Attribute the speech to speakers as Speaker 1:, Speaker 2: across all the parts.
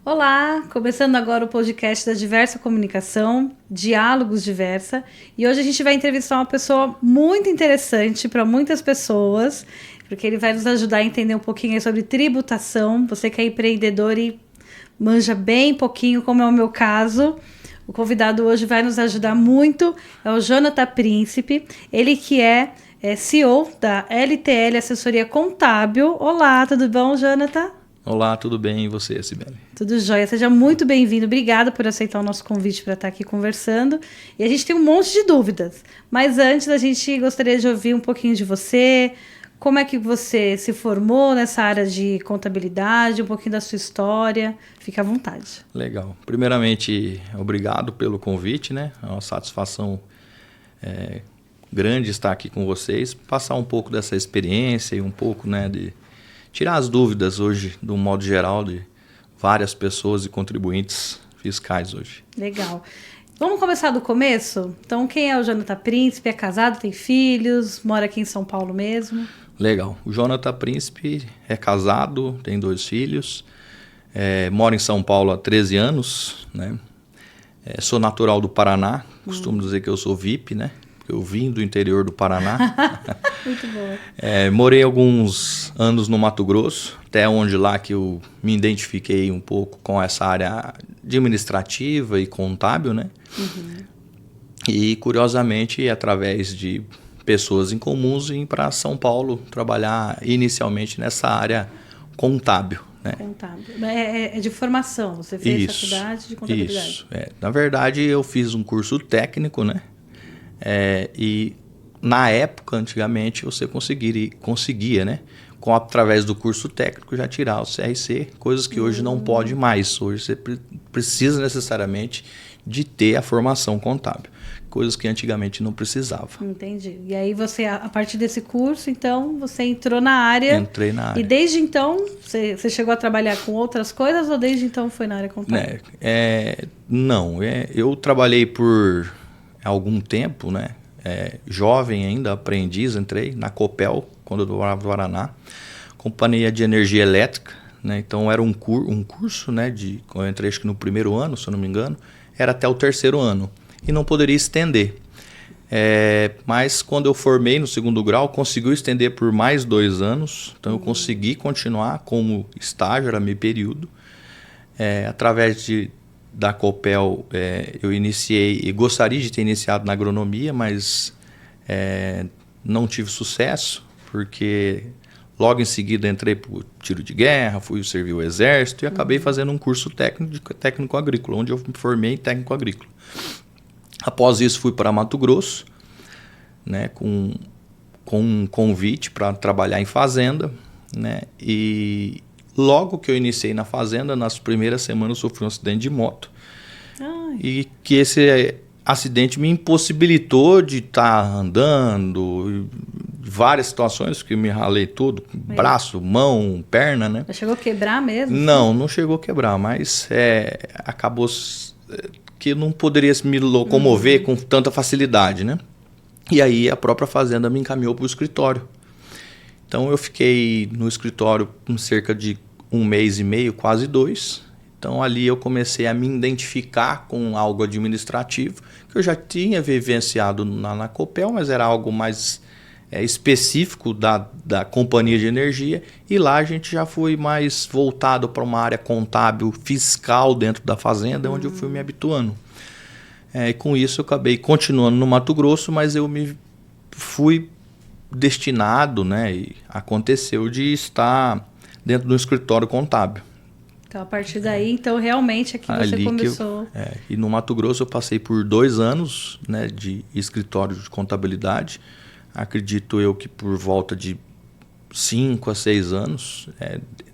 Speaker 1: Olá, começando agora o podcast da Diversa Comunicação, Diálogos Diversa. E hoje a gente vai entrevistar uma pessoa muito interessante para muitas pessoas, porque ele vai nos ajudar a entender um pouquinho sobre tributação. Você que é empreendedor e manja bem pouquinho, como é o meu caso. O convidado hoje vai nos ajudar muito, é o Jonathan Príncipe, ele que é CEO da LTL Assessoria Contábil. Olá, tudo bom, Jonathan?
Speaker 2: Olá, tudo bem? E você, Sibeli?
Speaker 1: Tudo jóia. Seja muito bem-vindo. Obrigada por aceitar o nosso convite para estar aqui conversando. E a gente tem um monte de dúvidas. Mas antes, a gente gostaria de ouvir um pouquinho de você. Como é que você se formou nessa área de contabilidade? Um pouquinho da sua história. Fique à vontade.
Speaker 2: Legal. Primeiramente, obrigado pelo convite, né? É uma satisfação grande estar aqui com vocês. Passar um pouco dessa experiência e um pouco, né, de tirar as dúvidas hoje, de um modo geral, de várias pessoas e contribuintes fiscais hoje.
Speaker 1: Legal. Vamos começar do começo? Então, quem é o Jonathan Príncipe? É casado, tem filhos, mora aqui em São Paulo mesmo?
Speaker 2: Legal. O Jonathan Príncipe é casado, tem 2 filhos, mora em São Paulo há 13 anos, né? Sou natural do Paraná, costumo dizer que eu sou VIP, né? Eu vim do interior do Paraná.
Speaker 1: Muito bom.
Speaker 2: Morei alguns anos no Mato Grosso, até onde lá que eu me identifiquei um pouco com essa área administrativa e contábil, né? Uhum. E, curiosamente, através de pessoas em comuns, vim para São Paulo trabalhar inicialmente nessa área contábil. Né?
Speaker 1: Contábil. É de formação, você fez faculdade de contabilidade.
Speaker 2: Isso. Na verdade, eu fiz um curso técnico, né? E na época, antigamente, você conseguia, né? Através do curso técnico, já tirar o CRC, coisas que hoje não pode mais. Hoje você precisa necessariamente de ter a formação contábil, coisas que antigamente não precisava.
Speaker 1: Entendi. E aí você, a partir desse curso, então, você entrou na área.
Speaker 2: Entrei na área.
Speaker 1: E desde então, você chegou a trabalhar com outras coisas ou desde então foi na área contábil?
Speaker 2: Não, eu trabalhei por algum tempo, né? Jovem ainda, aprendiz, entrei na Copel, quando eu morava no Paraná, companhia de energia elétrica, né? Então era um curso, né? Eu entrei acho que no primeiro ano, se eu não me engano, era até o 3º ano e não poderia estender. Mas quando eu formei no 2º grau, conseguiu estender por mais 2 anos, então eu consegui continuar como estágio, era meio período, através da Copel, eu iniciei e gostaria de ter iniciado na agronomia, mas não tive sucesso, porque logo em seguida entrei para o tiro de guerra, fui servir o exército e acabei fazendo um curso técnico agrícola, onde eu me formei em técnico agrícola. Após isso fui para Mato Grosso, né, com um convite para trabalhar em fazenda, né, e logo que eu iniciei na fazenda, nas primeiras semanas eu sofri um acidente de moto. Ai. E que esse acidente me impossibilitou de estar andando, várias situações que me ralei tudo, braço, mão, perna, né?
Speaker 1: Chegou a quebrar mesmo?
Speaker 2: Não chegou a quebrar, mas acabou que eu não poderia me locomover com tanta facilidade, né? E aí a própria fazenda me encaminhou para o escritório. Então eu fiquei no escritório por cerca de 1 mês e meio, quase 2. Então ali eu comecei a me identificar com algo administrativo, que eu já tinha vivenciado na Copel, mas era algo mais específico da companhia de energia. E lá a gente já foi mais voltado para uma área contábil, fiscal dentro da fazenda, onde eu fui me habituando. E com isso eu acabei continuando no Mato Grosso, mas eu me fui destinado, né, e aconteceu de estar dentro do escritório contábil.
Speaker 1: Então, a partir daí, então, realmente aqui você começou...
Speaker 2: E no Mato Grosso eu passei por 2 anos, né, de escritório de contabilidade. Acredito eu que por volta de 5 a 6 anos,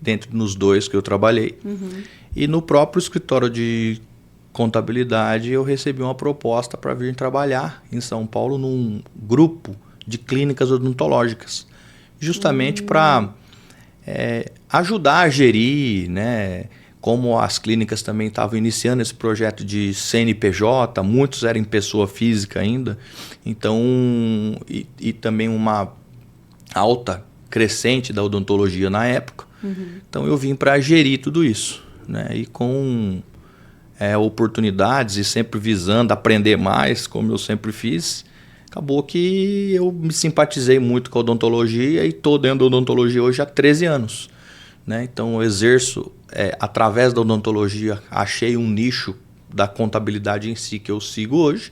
Speaker 2: dentro dos 2 que eu trabalhei. Uhum. E no próprio escritório de contabilidade eu recebi uma proposta para vir trabalhar em São Paulo num grupo de clínicas odontológicas, justamente para ajudar a gerir, né? Como as clínicas também estavam iniciando esse projeto de CNPJ, muitos eram em pessoa física ainda, então, e também uma alta crescente da odontologia na época. Uhum. Então eu vim para gerir tudo isso, né? E com oportunidades e sempre visando aprender mais, como eu sempre fiz, acabou que eu me simpatizei muito com a odontologia e estou dentro da odontologia hoje há 13 anos. Né? Então eu exerço, através da odontologia, achei um nicho da contabilidade em si que eu sigo hoje,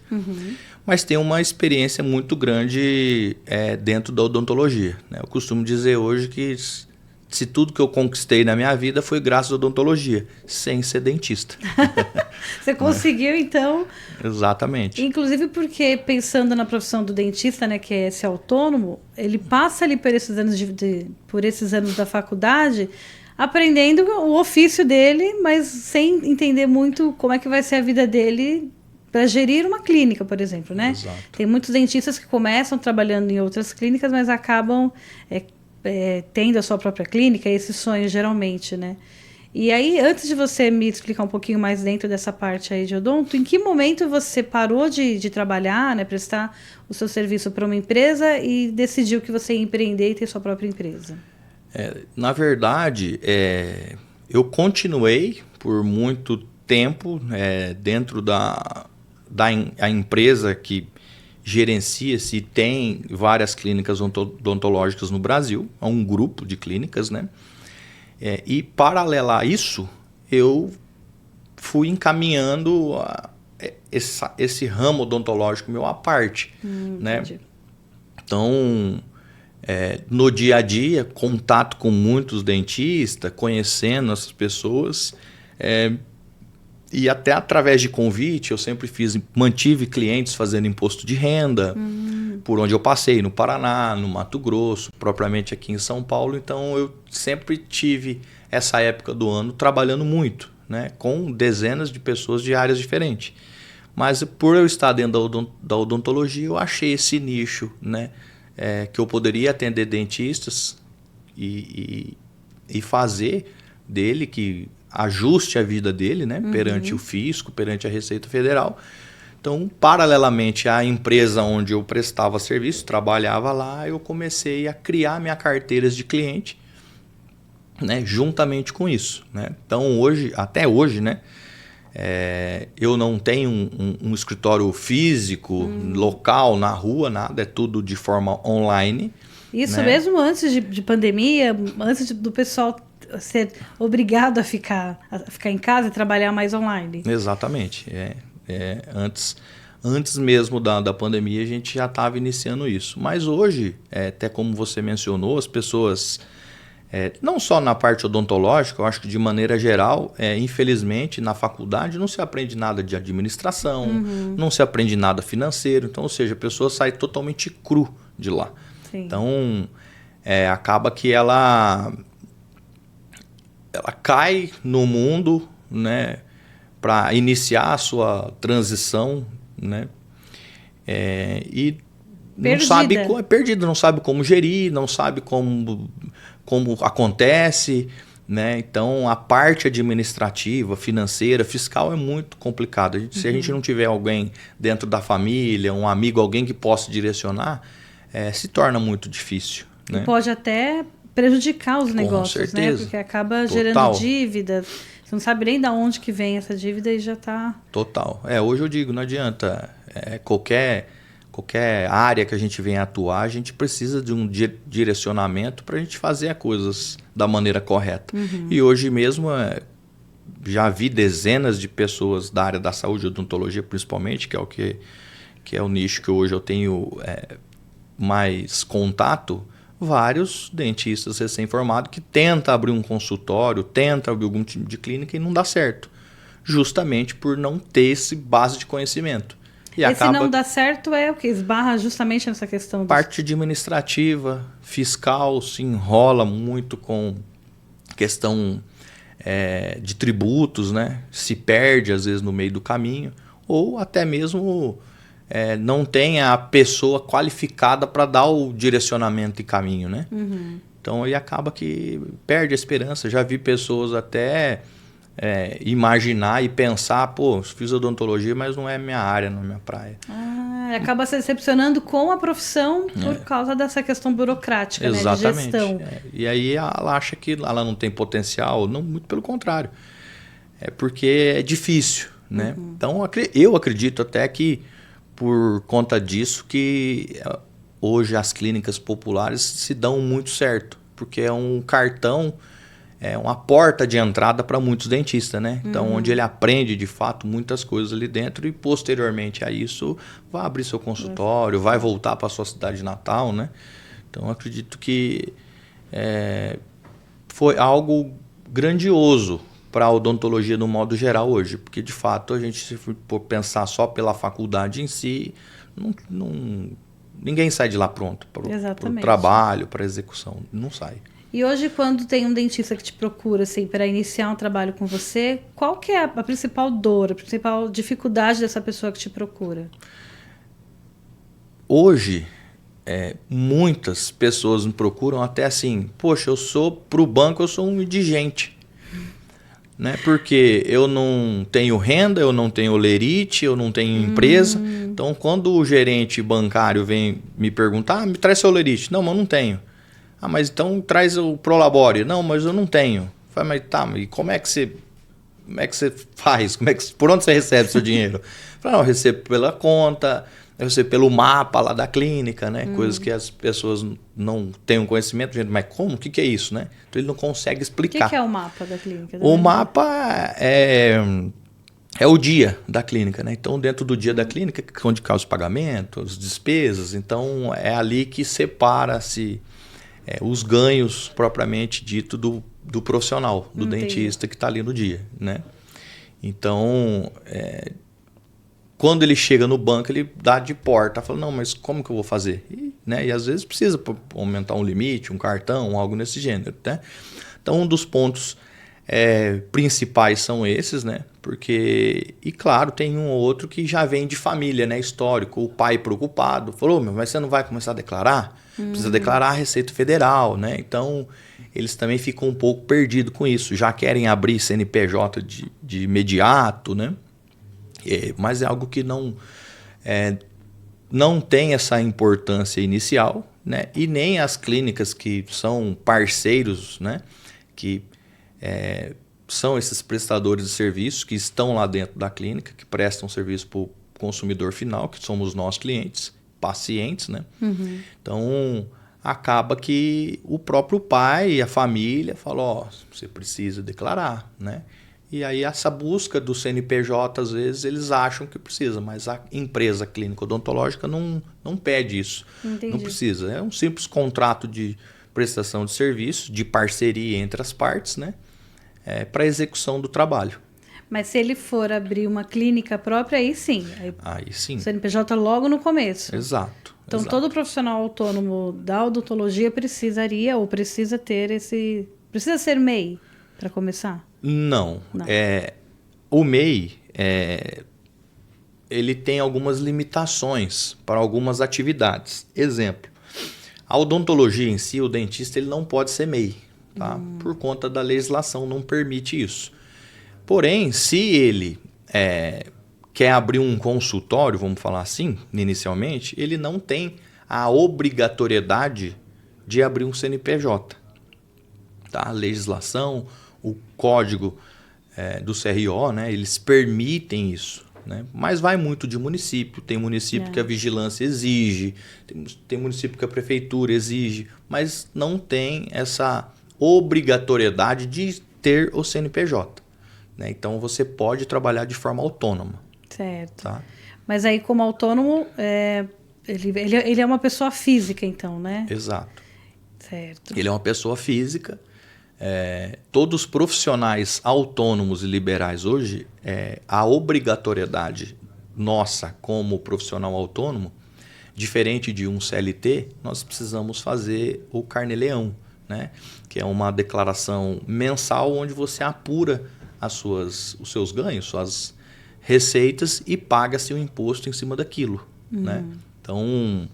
Speaker 2: mas tenho uma experiência muito grande dentro da odontologia. Né? Eu costumo dizer hoje que se tudo que eu conquistei na minha vida foi graças à odontologia, sem ser dentista.
Speaker 1: Você conseguiu, então...
Speaker 2: Exatamente.
Speaker 1: Inclusive porque, pensando na profissão do dentista, né, que é esse autônomo, ele passa ali por esses anos da faculdade, aprendendo o ofício dele, mas sem entender muito como é que vai ser a vida dele para gerir uma clínica, por exemplo, né?
Speaker 2: Exato.
Speaker 1: Tem muitos dentistas que começam trabalhando em outras clínicas, mas acabam... tendo a sua própria clínica, esse sonho geralmente, né? E aí, antes de você me explicar um pouquinho mais dentro dessa parte aí de odonto, em que momento você parou de trabalhar, né, prestar o seu serviço para uma empresa e decidiu que você ia empreender e ter sua própria empresa?
Speaker 2: Na verdade, eu continuei por muito tempo dentro da empresa que gerencia-se e tem várias clínicas odontológicas no Brasil, é um grupo de clínicas, né? E paralelo a isso, eu fui encaminhando esse ramo odontológico meu à parte, né?
Speaker 1: Entendi.
Speaker 2: Então, no dia a dia, contato com muitos dentistas, conhecendo essas pessoas, e até através de convite, eu sempre mantive clientes fazendo imposto de renda, por onde eu passei, no Paraná, no Mato Grosso, propriamente aqui em São Paulo. Então, eu sempre tive essa época do ano trabalhando muito, né, com dezenas de pessoas de áreas diferentes. Mas por eu estar dentro da odontologia, eu achei esse nicho, né, que eu poderia atender dentistas e fazer dele que ajuste a vida dele, né, perante o fisco, perante a Receita Federal. Então, paralelamente à empresa onde eu prestava serviço, trabalhava lá, eu comecei a criar minha carteira de cliente, né, juntamente com isso. Né? Então, até hoje, né, eu não tenho um escritório físico, local, na rua, nada, é tudo de forma online.
Speaker 1: Isso,
Speaker 2: né?
Speaker 1: Mesmo antes de pandemia, antes do pessoal ser obrigado a ficar em casa e trabalhar mais online.
Speaker 2: Exatamente. Antes mesmo da pandemia, a gente já estava iniciando isso. Mas hoje, até como você mencionou, as pessoas, não só na parte odontológica, eu acho que de maneira geral, infelizmente, na faculdade não se aprende nada de administração, não se aprende nada financeiro. Então, ou seja, a pessoa sai totalmente cru de lá.
Speaker 1: Sim.
Speaker 2: Então, acaba que ela cai no mundo, né, para iniciar a sua transição, né, e não sabe perdida, não sabe como gerir, não sabe como acontece, né? Então a parte administrativa, financeira, fiscal é muito complicada. Se a gente não tiver alguém dentro da família, um amigo, alguém que possa direcionar, se torna muito difícil. Né?
Speaker 1: E pode até prejudicar os negócios,
Speaker 2: Com certeza.
Speaker 1: né? Porque acaba
Speaker 2: Total.
Speaker 1: gerando dívida. Você não sabe nem de onde que vem essa dívida e já está...
Speaker 2: Total. Hoje eu digo, não adianta. Qualquer área que a gente venha atuar, a gente precisa de um direcionamento para a gente fazer as coisas da maneira correta. E hoje mesmo já vi dezenas de pessoas da área da saúde e odontologia, principalmente, que é o nicho que hoje eu tenho mais contato, vários dentistas recém-formados que tentam abrir um consultório, tentam abrir algum tipo de clínica e não dá certo. Justamente por não ter esse base de conhecimento. E
Speaker 1: esse não dá certo é o que? Esbarra justamente nessa questão.
Speaker 2: Parte administrativa, fiscal, se enrola muito com questão de tributos, né? Se perde às vezes no meio do caminho. Ou até mesmo não tem a pessoa qualificada para dar o direcionamento e caminho, né? Então aí acaba que perde a esperança. Já vi pessoas até imaginar e pensar, fiz odontologia, mas não é minha área, não é minha praia.
Speaker 1: Acaba se decepcionando com a profissão por causa dessa questão burocrática.
Speaker 2: Exatamente.
Speaker 1: Né, de gestão.
Speaker 2: E aí ela acha que ela não tem potencial, não, muito pelo contrário. é porque é difícil, né? Então, eu acredito até que, por conta disso, que hoje as clínicas populares se dão muito certo, porque é um cartão, é uma porta de entrada para muitos dentistas, né? Então, onde ele aprende, de fato, muitas coisas ali dentro e, posteriormente a isso, vai abrir seu consultório, vai voltar para a sua cidade natal, né? Então, acredito que foi algo grandioso para a odontologia no modo geral hoje, porque, de fato, a gente, se for pensar só pela faculdade em si, ninguém sai de lá pronto para o trabalho, para a execução, não sai.
Speaker 1: E hoje, quando tem um dentista que te procura assim, para iniciar um trabalho com você, qual que é a principal dor, a principal dificuldade dessa pessoa que te procura?
Speaker 2: Hoje, muitas pessoas me procuram até assim, poxa, pro banco eu sou um indigente. Né? Porque eu não tenho renda, eu não tenho lerite, eu não tenho empresa. Então, quando o gerente bancário vem me perguntar, me traz seu lerite. Não, mas eu não tenho. Ah, mas então traz o Prolabore. Não, mas eu não tenho. Falei, mas tá, e como é que você faz? Por onde você recebe seu dinheiro? Falei, não, eu recebo pela conta, eu recebo pelo mapa lá da clínica, né? Coisas que as pessoas não têm um conhecimento. Gente, mas como? O que é isso, né? Então ele não consegue explicar.
Speaker 1: O que é o mapa da clínica?
Speaker 2: O mapa é o dia da clínica, né? Então, dentro do dia da clínica, onde causa os pagamentos, as despesas, então é ali que separa-se os ganhos propriamente dito do profissional, do dentista que está ali no dia, né? Então, quando ele chega no banco, ele dá de porta, fala, não, mas como que eu vou fazer? E às vezes precisa aumentar um limite, um cartão, algo nesse gênero, né? Então, um dos pontos principais são esses, né? Porque, e claro, tem um ou outro que já vem de família, né? Histórico, o pai preocupado, falou, mas você não vai começar a declarar? Precisa declarar a Receita Federal, né? Então, eles também ficam um pouco perdidos com isso, já querem abrir CNPJ de imediato, né? Mas é algo que não tem essa importância inicial, né? E nem as clínicas que são parceiros, né? Que são esses prestadores de serviço que estão lá dentro da clínica, que prestam serviço para o consumidor final, que somos nós clientes, pacientes, né? Então, acaba que o próprio pai e a família falam, você precisa declarar, né? E aí essa busca do CNPJ, às vezes, eles acham que precisa, mas a empresa clínica odontológica não pede isso.
Speaker 1: Entendi.
Speaker 2: Não precisa. É um simples contrato de prestação de serviço, de parceria entre as partes, né? Para execução do trabalho.
Speaker 1: Mas se ele for abrir uma clínica própria, aí sim.
Speaker 2: Aí sim.
Speaker 1: O CNPJ logo no começo.
Speaker 2: Exato.
Speaker 1: Então, todo profissional autônomo da odontologia precisaria ou precisa ter precisa ser MEI para começar?
Speaker 2: Não. O MEI, ele tem algumas limitações para algumas atividades. Exemplo, a odontologia em si, o dentista, ele não pode ser MEI, tá? Por conta da legislação, não permite isso. Porém, se ele quer abrir um consultório, vamos falar assim, inicialmente, ele não tem a obrigatoriedade de abrir um CNPJ. Tá? A legislação, o código do CRO, né, eles permitem isso. Né? Mas vai muito de município. Tem município que a vigilância exige, tem município que a prefeitura exige, mas não tem essa obrigatoriedade de ter o CNPJ. Né? Então, você pode trabalhar de forma autônoma.
Speaker 1: Certo.
Speaker 2: Tá?
Speaker 1: Mas aí, como autônomo, ele é uma pessoa física, então, né?
Speaker 2: Exato.
Speaker 1: Certo.
Speaker 2: Ele é uma pessoa física. Todos os profissionais autônomos e liberais hoje, a obrigatoriedade nossa como profissional autônomo, diferente de um CLT, nós precisamos fazer o Carnê-Leão, né? Que é uma declaração mensal onde você apura os seus ganhos, suas receitas e paga-se o imposto em cima daquilo. Né? Então,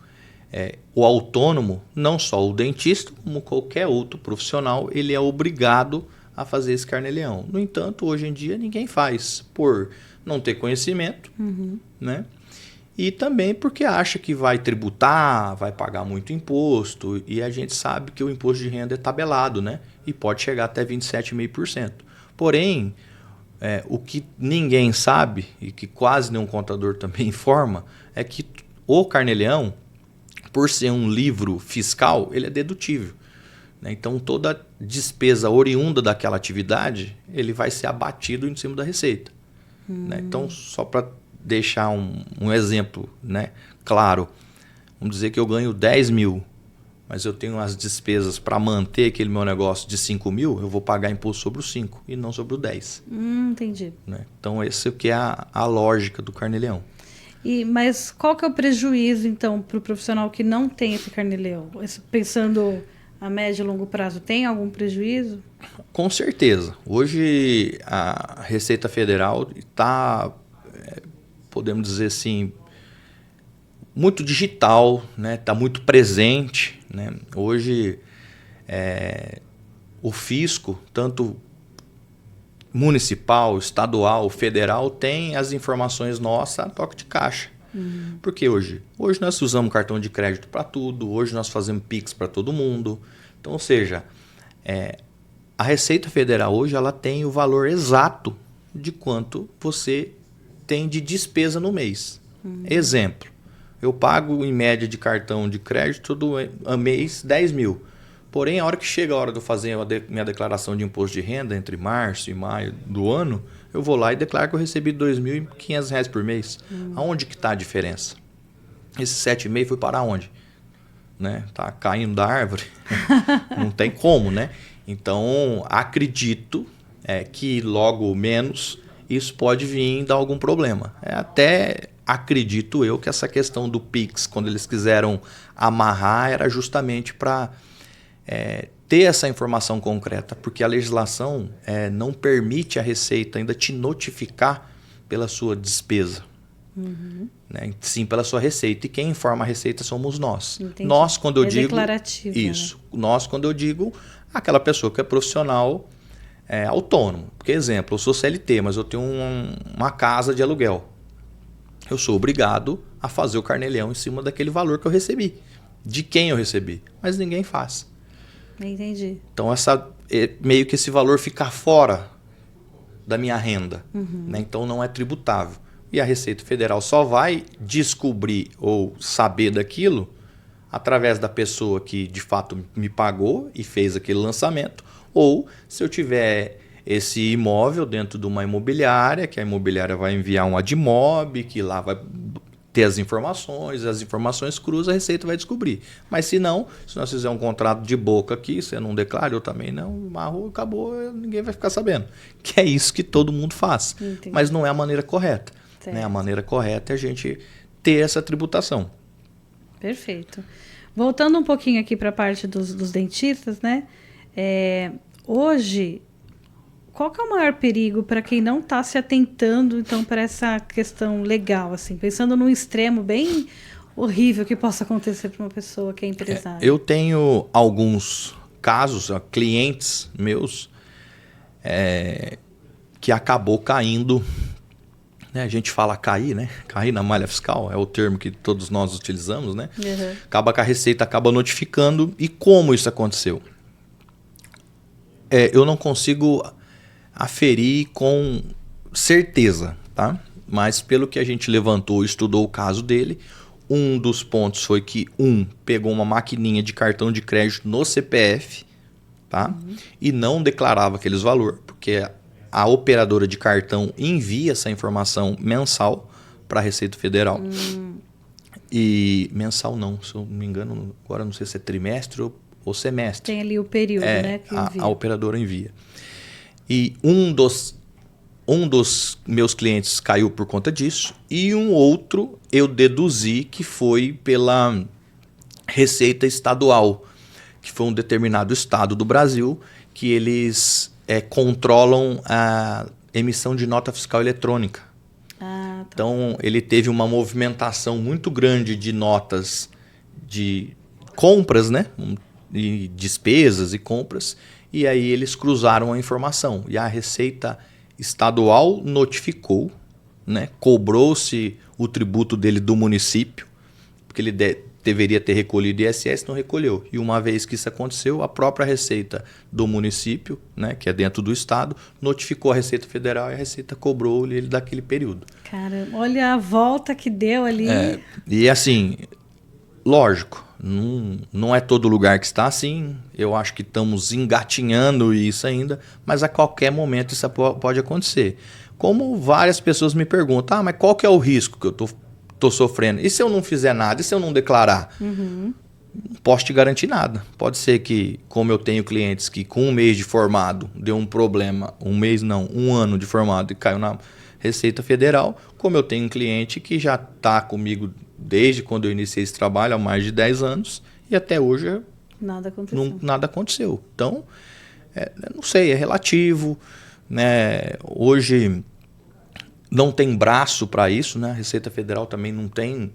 Speaker 2: o autônomo, não só o dentista, como qualquer outro profissional, ele é obrigado a fazer esse Carnê-Leão. No entanto, hoje em dia ninguém faz por não ter conhecimento, né? E também porque acha que vai tributar, vai pagar muito imposto, e a gente sabe que o imposto de renda é tabelado, né? E pode chegar até 27,5%. Porém, o que ninguém sabe, e que quase nenhum contador também informa, é que o Carnê-Leão, por ser um livro fiscal, ele é dedutível. Né? Então, toda despesa oriunda daquela atividade, ele vai ser abatido em cima da receita. Né? Então, só para deixar um exemplo, né, claro, vamos dizer que eu ganho 10 mil, mas eu tenho as despesas para manter aquele meu negócio de 5 mil, eu vou pagar imposto sobre os 5 e não sobre o 10.
Speaker 1: Entendi.
Speaker 2: Né? Então, esse que é a lógica do Carnê-Leão.
Speaker 1: Mas qual que é o prejuízo, então, para o profissional que não tem esse Carnê-Leão? Pensando a médio e longo prazo, tem algum prejuízo?
Speaker 2: Com certeza. Hoje, a Receita Federal está, podemos dizer assim, muito digital, né? Está muito presente. Né? Hoje, o fisco, tanto municipal, estadual, federal, tem as informações nossas a toque de caixa. Porque hoje nós usamos cartão de crédito para tudo, hoje nós fazemos Pix para todo mundo. Então, ou seja, a Receita Federal hoje ela tem o valor exato de quanto você tem de despesa no mês. Exemplo, eu pago em média de cartão de crédito do mês 10 mil. Porém, a hora que chega a hora de eu fazer minha declaração de imposto de renda entre março e maio do ano, eu vou lá e declaro que eu recebi R$ 2.500 por mês. Aonde que está a diferença? Esse 7,5 foi para onde? Né? Tá caindo da árvore? Não tem como, né? Então, acredito que logo menos isso pode vir e dar algum problema. Até acredito eu que essa questão do Pix, quando eles quiseram amarrar, era justamente para ter essa informação concreta, porque a legislação não permite a Receita ainda te notificar pela sua despesa. Né? Sim, pela sua receita. E quem informa a Receita somos nós.
Speaker 1: Entendi.
Speaker 2: Nós, quando eu digo...
Speaker 1: declarativo.
Speaker 2: Isso. Né? Nós, quando eu digo, aquela pessoa que é profissional autônomo. Porque, exemplo, eu sou CLT, mas eu tenho uma casa de aluguel. Eu sou obrigado a fazer o Carnê-Leão em cima daquele valor que eu recebi. De quem eu recebi. Mas ninguém faz.
Speaker 1: Entendi.
Speaker 2: Então, meio que esse valor fica fora da minha renda. Né? Então, não é tributável. E a Receita Federal só vai descobrir ou saber daquilo através da pessoa que, de fato, me pagou e fez aquele lançamento. Ou se eu tiver esse imóvel dentro de uma imobiliária, que a imobiliária vai enviar um Admob, que lá vai ter as informações cruzam, a Receita vai descobrir. Mas se não, se nós fizermos um contrato de boca aqui, você não declara, eu também não, marrou, acabou, ninguém vai ficar sabendo. Que é isso que todo mundo faz.
Speaker 1: Entendi.
Speaker 2: Mas não é a maneira correta. Né? A maneira correta é a gente ter essa tributação.
Speaker 1: Perfeito. Voltando um pouquinho aqui para a parte dos dentistas, né? Hoje, qual que é o maior perigo para quem não está se atentando, então, para essa questão legal, assim, pensando num extremo bem horrível que possa acontecer para uma pessoa que é empresária?
Speaker 2: Eu tenho alguns casos, clientes meus, que acabou caindo, né? A gente fala cair, né? Cair na malha fiscal, é o termo que todos nós utilizamos, né? Acaba que a Receita acaba notificando. E como isso aconteceu? Eu não consigo aferir com certeza, tá? Mas pelo que a gente levantou e estudou o caso dele, um dos pontos foi que pegou uma maquininha de cartão de crédito no CPF, tá? E não declarava aqueles valores, porque a operadora de cartão envia essa informação mensal para a Receita Federal. E mensal não, se eu não me engano, agora não sei se é trimestre ou semestre.
Speaker 1: Tem ali o período, né? Que
Speaker 2: a operadora envia. E um dos meus clientes caiu por conta disso, e um outro eu deduzi que foi pela Receita Estadual, que foi um determinado estado do Brasil, que eles controlam a emissão de nota fiscal eletrônica.
Speaker 1: Tá.
Speaker 2: Então, ele teve uma movimentação muito grande de notas de compras, né? E despesas e compras, e aí eles cruzaram a informação. E a Receita Estadual notificou, né? Cobrou-se o tributo dele do município, porque ele deveria ter recolhido ISS, não recolheu. E uma vez que isso aconteceu, a própria Receita do município, né, que é dentro do estado, notificou a Receita Federal e a Receita cobrou ele daquele período.
Speaker 1: Cara, olha a volta que deu ali.
Speaker 2: E assim, lógico, não é todo lugar que está assim. Eu acho que estamos engatinhando isso ainda, mas a qualquer momento isso pode acontecer. Como várias pessoas me perguntam, mas qual que é o risco que eu tô sofrendo? E se eu não fizer nada? E se eu não declarar? Não posso te garantir nada. Pode ser que, como eu tenho clientes que com um mês de formado deu um problema, um ano de formado e caiu na Receita Federal, como eu tenho um cliente que já está comigo desde quando eu iniciei esse trabalho há mais de 10 anos e até hoje nada aconteceu. Então, não sei, é relativo, né? Hoje não tem braço para isso, né? A Receita Federal também não tem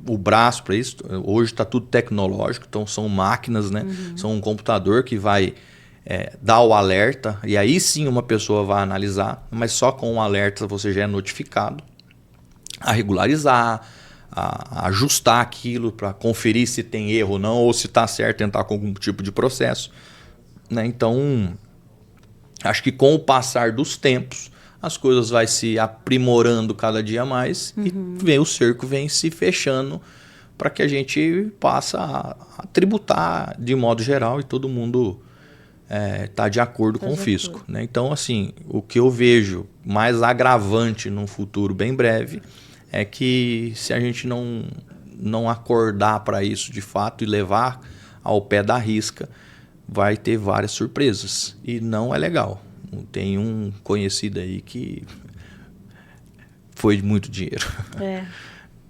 Speaker 2: o braço para isso. Hoje está tudo tecnológico, então são máquinas, né? São um computador que vai dar o alerta e aí sim uma pessoa vai analisar, mas só com o alerta você já é notificado a regularizar, a ajustar aquilo para conferir se tem erro ou não, ou se está certo, tentar com algum tipo de processo, né? Então, acho que com o passar dos tempos, as coisas vão se aprimorando cada dia mais e o cerco vem se fechando para que a gente passe a tributar de modo geral e todo mundo está de acordo com o fisco, né? Então, assim, o que eu vejo mais agravante num futuro bem breve é que se a gente não acordar para isso de fato e levar ao pé da risca, vai ter várias surpresas. E não é legal. Tem um conhecido aí que foi de muito dinheiro.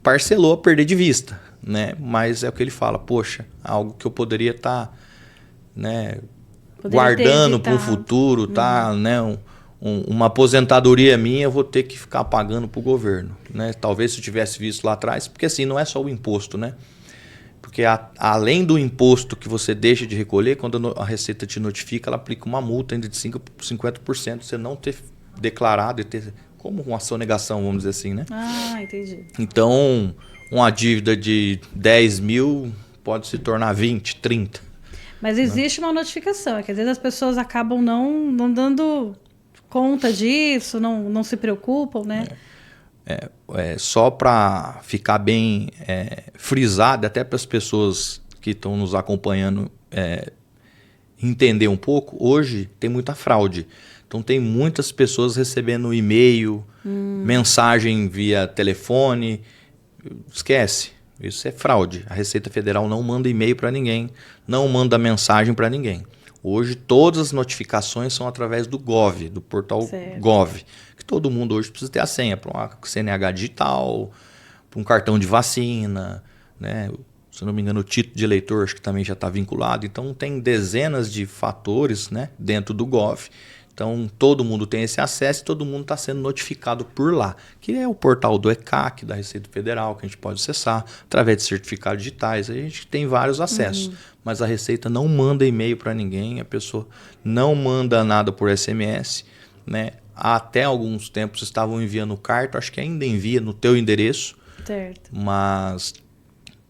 Speaker 2: Parcelou a perder de vista, né? Mas é o que ele fala, poxa, algo que eu poderia estar guardando para o futuro, né? Uma aposentadoria minha eu vou ter que ficar pagando para o governo, né? Talvez se eu tivesse visto lá atrás, porque assim, não é só o imposto, né? Porque além do imposto que você deixa de recolher, quando a Receita te notifica, ela aplica uma multa ainda de 5% a 50% você não ter declarado e ter como uma sonegação, vamos dizer assim, né?
Speaker 1: Ah, entendi.
Speaker 2: Então, uma dívida de 10 mil pode se tornar 20, 30.
Speaker 1: Mas existe uma notificação, é que às vezes as pessoas acabam não dando conta disso, não se preocupam, né?
Speaker 2: Só para ficar bem frisado, até para as pessoas que estão nos acompanhando entender um pouco, hoje tem muita fraude. Então tem muitas pessoas recebendo e-mail, mensagem via telefone. Esquece, isso é fraude. A Receita Federal não manda e-mail para ninguém, não manda mensagem para ninguém. Hoje todas as notificações são através do Gov, do portal Gov, que todo mundo hoje precisa ter a senha para uma CNH digital, para um cartão de vacina, né? Se não me engano, o título de eleitor acho que também já está vinculado. Então tem dezenas de fatores, né, dentro do Gov. Então todo mundo tem esse acesso e todo mundo está sendo notificado por lá, que é o portal do ECAC, da Receita Federal, que a gente pode acessar através de certificados digitais. A gente tem vários acessos, mas a Receita não manda e-mail para ninguém, a pessoa não manda nada por SMS, né? Até alguns tempos estavam enviando carta, acho que ainda envia no teu endereço,
Speaker 1: certo.
Speaker 2: Mas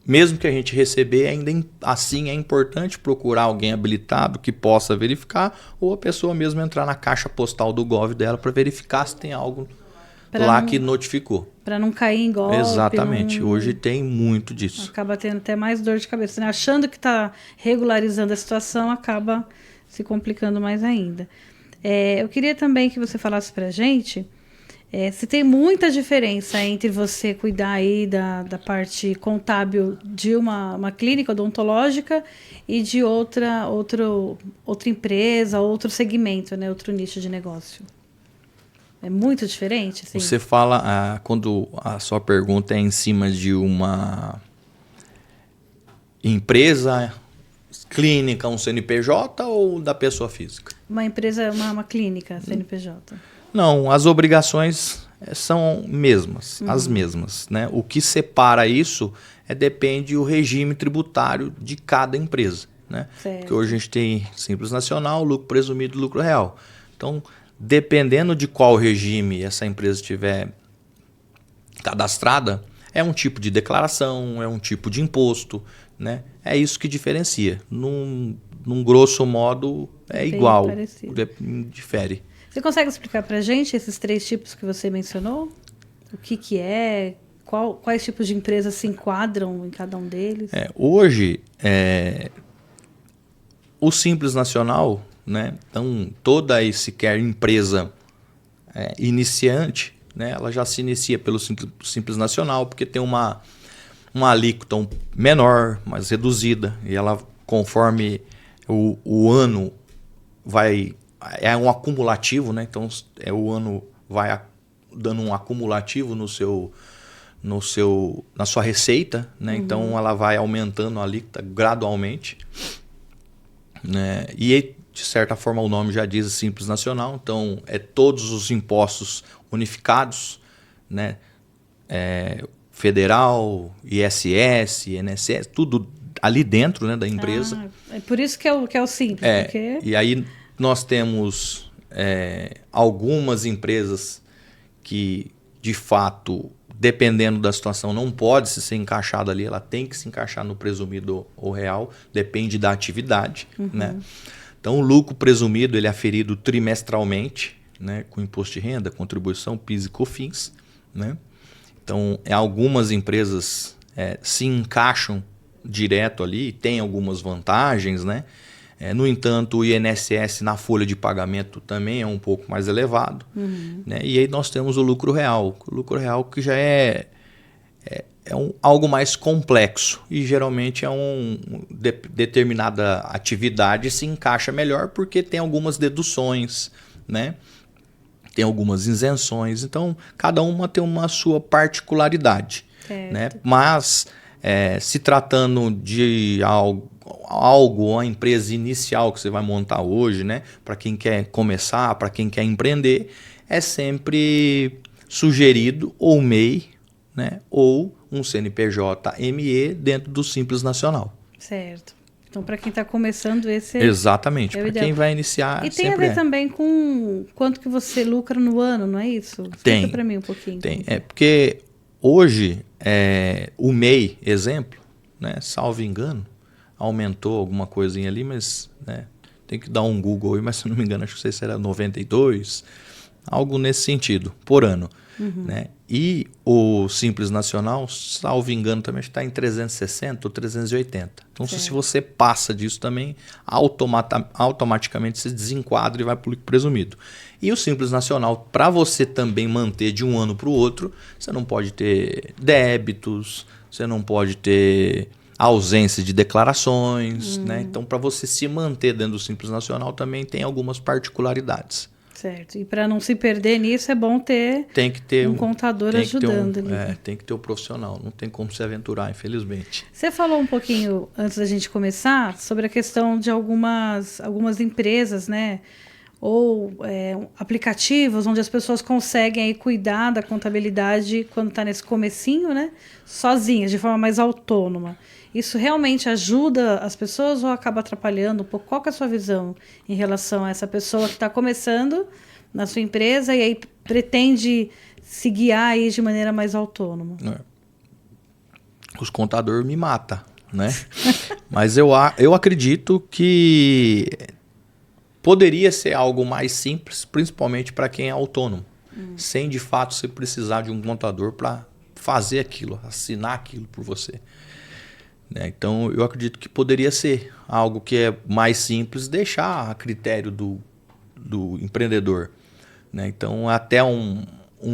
Speaker 2: mesmo que a gente receber, ainda assim é importante procurar alguém habilitado que possa verificar, ou a pessoa mesmo entrar na caixa postal do Gov dela para verificar se tem algo lá que notificou.
Speaker 1: Para não cair em golpe.
Speaker 2: Exatamente. Hoje tem muito disso.
Speaker 1: Acaba tendo até mais dor de cabeça, né? Achando que está regularizando a situação, acaba se complicando mais ainda. Eu queria também que você falasse para a gente se tem muita diferença entre você cuidar aí da parte contábil de uma clínica odontológica e de outra empresa, outro segmento, né? Outro nicho de negócio. É muito diferente? Assim?
Speaker 2: Você fala, quando a sua pergunta é em cima de uma empresa, clínica, um CNPJ ou da pessoa física?
Speaker 1: Uma empresa, uma clínica, CNPJ.
Speaker 2: Não, as obrigações são as mesmas, né? O que separa isso depende do regime tributário de cada empresa, né? Porque hoje a gente tem Simples Nacional, lucro presumido e lucro real. Então, dependendo de qual regime essa empresa estiver cadastrada, É um tipo de declaração, é um tipo de imposto, né? É isso que diferencia. Num grosso modo, é
Speaker 1: Bem
Speaker 2: igual,
Speaker 1: parecido.
Speaker 2: difere.
Speaker 1: Você consegue explicar para a gente esses 3 tipos que você mencionou? O que é? Quais tipos de empresas se enquadram em cada um deles?
Speaker 2: Hoje, o Simples Nacional, né? Então, toda e sequer empresa iniciante, né? Ela já se inicia pelo Simples Nacional, porque tem uma alíquota menor, mais reduzida, e ela, conforme o ano vai... É um acumulativo, né? Então, o ano vai dando um acumulativo na sua receita, né? Então, ela vai aumentando a alíquota gradualmente, né? E, de certa forma, o nome já diz Simples Nacional. Então, todos os impostos unificados, né? Federal, ISS, INSS, tudo ali dentro, né, da empresa.
Speaker 1: É por isso que é o Simples. Porque...
Speaker 2: E aí nós temos algumas empresas que, de fato, dependendo da situação, não pode se ser encaixada ali, ela tem que se encaixar no presumido ou real, depende da atividade. Né? Então, o lucro presumido ele é aferido trimestralmente, né, com imposto de renda, contribuição, PIS e COFINS. Né? Então, algumas empresas se encaixam direto ali, tem algumas vantagens, né? No entanto, o INSS na folha de pagamento também é um pouco mais elevado. Né? E aí nós temos o lucro real. O lucro real que já é algo mais complexo e geralmente determinada atividade se encaixa melhor porque tem algumas deduções, né? Tem algumas isenções, então cada uma tem uma sua particularidade. Né? Mas se tratando de algo, a empresa inicial que você vai montar hoje, né? Para quem quer começar, para quem quer empreender, é sempre sugerido ou MEI, né? Ou um CNPJ-ME dentro do Simples Nacional.
Speaker 1: Certo. Então, para quem está começando, esse
Speaker 2: Exatamente, para quem vai iniciar.
Speaker 1: E tem a ver também com quanto que você lucra no ano, não é isso? Explica para mim um pouquinho.
Speaker 2: Tem, porque hoje o MEI, exemplo, né, salvo engano, aumentou alguma coisinha ali, mas né, tem que dar um Google aí, mas se não me engano, acho que sei era 92, algo nesse sentido, por ano. Né? E o Simples Nacional, salvo engano, também está em 360 ou 380. Então, se você passa disso também, automaticamente se desenquadra e vai para o lucro presumido. E o Simples Nacional, para você também manter de um ano para o outro, você não pode ter débitos, você não pode ter ausência de declarações. Né? Então, para você se manter dentro do Simples Nacional, também tem algumas particularidades.
Speaker 1: Certo. E para não se perder nisso, é bom ter um contador ajudando.
Speaker 2: Tem que ter um profissional. Não tem como se aventurar, infelizmente.
Speaker 1: Você falou um pouquinho, antes da gente começar, sobre a questão de algumas empresas, né? Ou aplicativos onde as pessoas conseguem aí cuidar da contabilidade quando está nesse comecinho, né? Sozinhas, de forma mais autônoma. Isso realmente ajuda as pessoas ou acaba atrapalhando um pouco? Qual que é a sua visão em relação a essa pessoa que está começando na sua empresa e aí pretende se guiar aí de maneira mais autônoma?
Speaker 2: Os contadores me matam, né? Mas eu acredito que poderia ser algo mais simples, principalmente para quem é autônomo, sem de fato você precisar de um contador para fazer aquilo, assinar aquilo por você. Então, eu acredito que poderia ser algo que é mais simples, deixar a critério do empreendedor. Né? Então, até um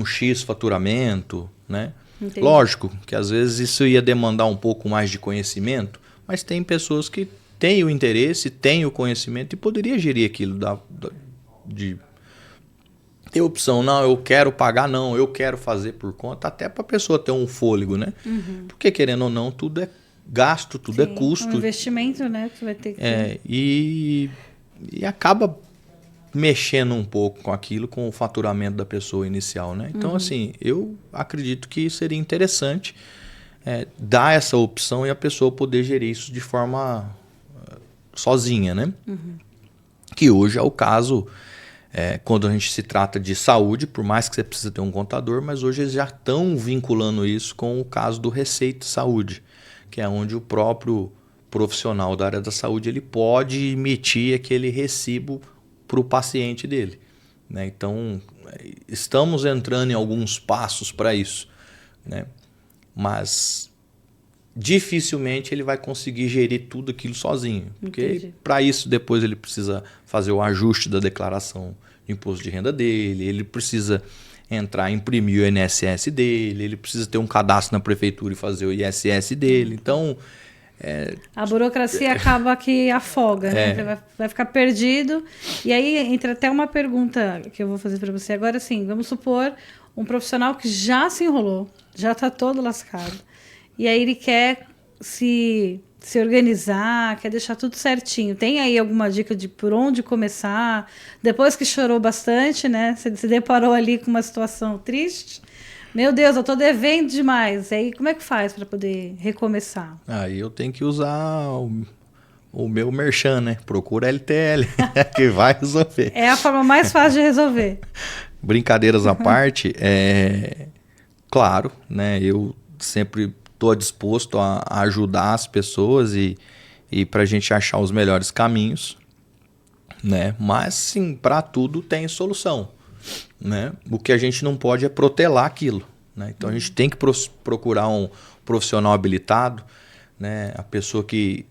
Speaker 2: X faturamento. Né? Lógico que às vezes isso ia demandar um pouco mais de conhecimento, mas tem pessoas que têm o interesse, têm o conhecimento e poderia gerir aquilo de ter opção. Não, eu quero pagar, não, eu quero fazer por conta, até para a pessoa ter um fôlego. Né? Porque, querendo ou não, tudo é gasto, tudo é custo.
Speaker 1: É um investimento, né? Que vai ter que
Speaker 2: e acaba mexendo um pouco com aquilo, com o faturamento da pessoa inicial, né? Então, assim, eu acredito que seria interessante dar essa opção e a pessoa poder gerir isso de forma sozinha, né? Que hoje é o caso quando a gente se trata de saúde, por mais que você precise ter um contador, mas hoje eles já estão vinculando isso com o caso do Receita Saúde, que é onde o próprio profissional da área da saúde ele pode emitir aquele recibo para o paciente dele, né? Então, estamos entrando em alguns passos para isso, né? Mas dificilmente ele vai conseguir gerir tudo aquilo sozinho. Porque para isso depois ele precisa fazer o ajuste da declaração de imposto de renda dele, ele precisa imprimir o INSS dele, ele precisa ter um cadastro na prefeitura e fazer o ISS dele. Então...
Speaker 1: a burocracia acaba que afoga, né? Vai ficar perdido. E aí entra até uma pergunta que eu vou fazer para você agora. Assim, vamos supor um profissional que já se enrolou, já está todo lascado. E aí ele quer se organizar, quer deixar tudo certinho. Tem aí alguma dica de por onde começar? Depois que chorou bastante, né? Você se deparou ali com uma situação triste. Meu Deus, eu estou devendo demais. Aí como é que faz para poder recomeçar?
Speaker 2: Aí eu tenho que usar o meu merchan, né? Procura LTL, que vai resolver.
Speaker 1: É a forma mais fácil de resolver.
Speaker 2: Brincadeiras à parte, claro, né? Eu sempre estou disposto a ajudar as pessoas e para a gente achar os melhores caminhos, né? Mas sim, para tudo tem solução, né? O que a gente não pode é protelar aquilo, né? Então a gente tem que procurar um profissional habilitado, né? A pessoa que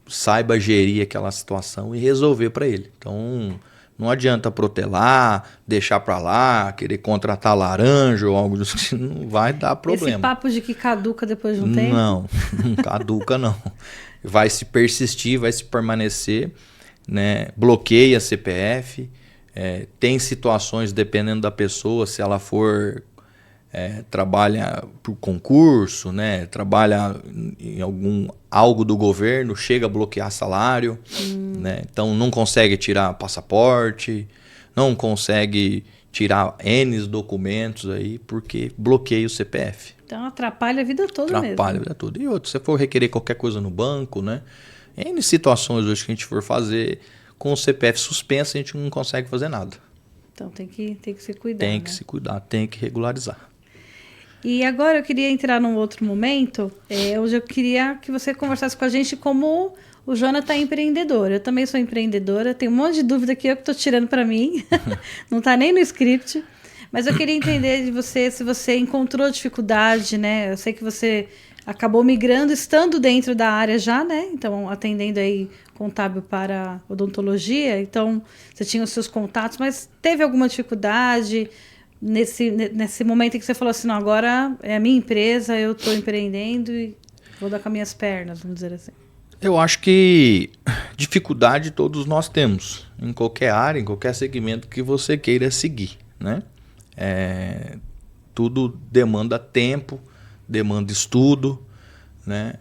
Speaker 2: saiba gerir aquela situação e resolver para ele. Então não adianta protelar, deixar para lá, querer contratar laranja ou algo do tipo, não vai dar problema.
Speaker 1: Esse papo de que caduca depois de um tempo?
Speaker 2: Não caduca não. Vai se persistir, vai se permanecer, né? Bloqueia CPF. Tem situações, dependendo da pessoa, se ela for trabalha por concurso, né? Trabalha em algo do governo, chega a bloquear salário, né? Então não consegue tirar passaporte, não consegue tirar N documentos aí, porque bloqueia o CPF.
Speaker 1: Então atrapalha a vida toda mesmo.
Speaker 2: Atrapalha a vida toda. E outro, se você for requerer qualquer coisa no banco, né? N situações hoje que a gente for fazer com o CPF suspenso, a gente não consegue fazer nada.
Speaker 1: Então tem que se cuidar.
Speaker 2: Tem que se cuidar, tem que regularizar.
Speaker 1: E agora eu queria entrar num outro momento, onde eu queria que você conversasse com a gente como o Jonathan é empreendedor. Eu também sou empreendedora, tenho um monte de dúvida que eu que estou tirando para mim, não está nem no script, mas eu queria entender de você se você encontrou dificuldade, né? Eu sei que você acabou migrando, estando dentro da área já, né? Então, atendendo aí contábil para odontologia, então você tinha os seus contatos, mas teve alguma dificuldade nesse momento em que você falou assim, não, agora é a minha empresa, eu estou empreendendo e vou dar com as minhas pernas, vamos dizer assim?
Speaker 2: Eu acho que dificuldade todos nós temos, em qualquer área, em qualquer segmento que você queira seguir, né? Tudo demanda tempo, demanda estudo, né?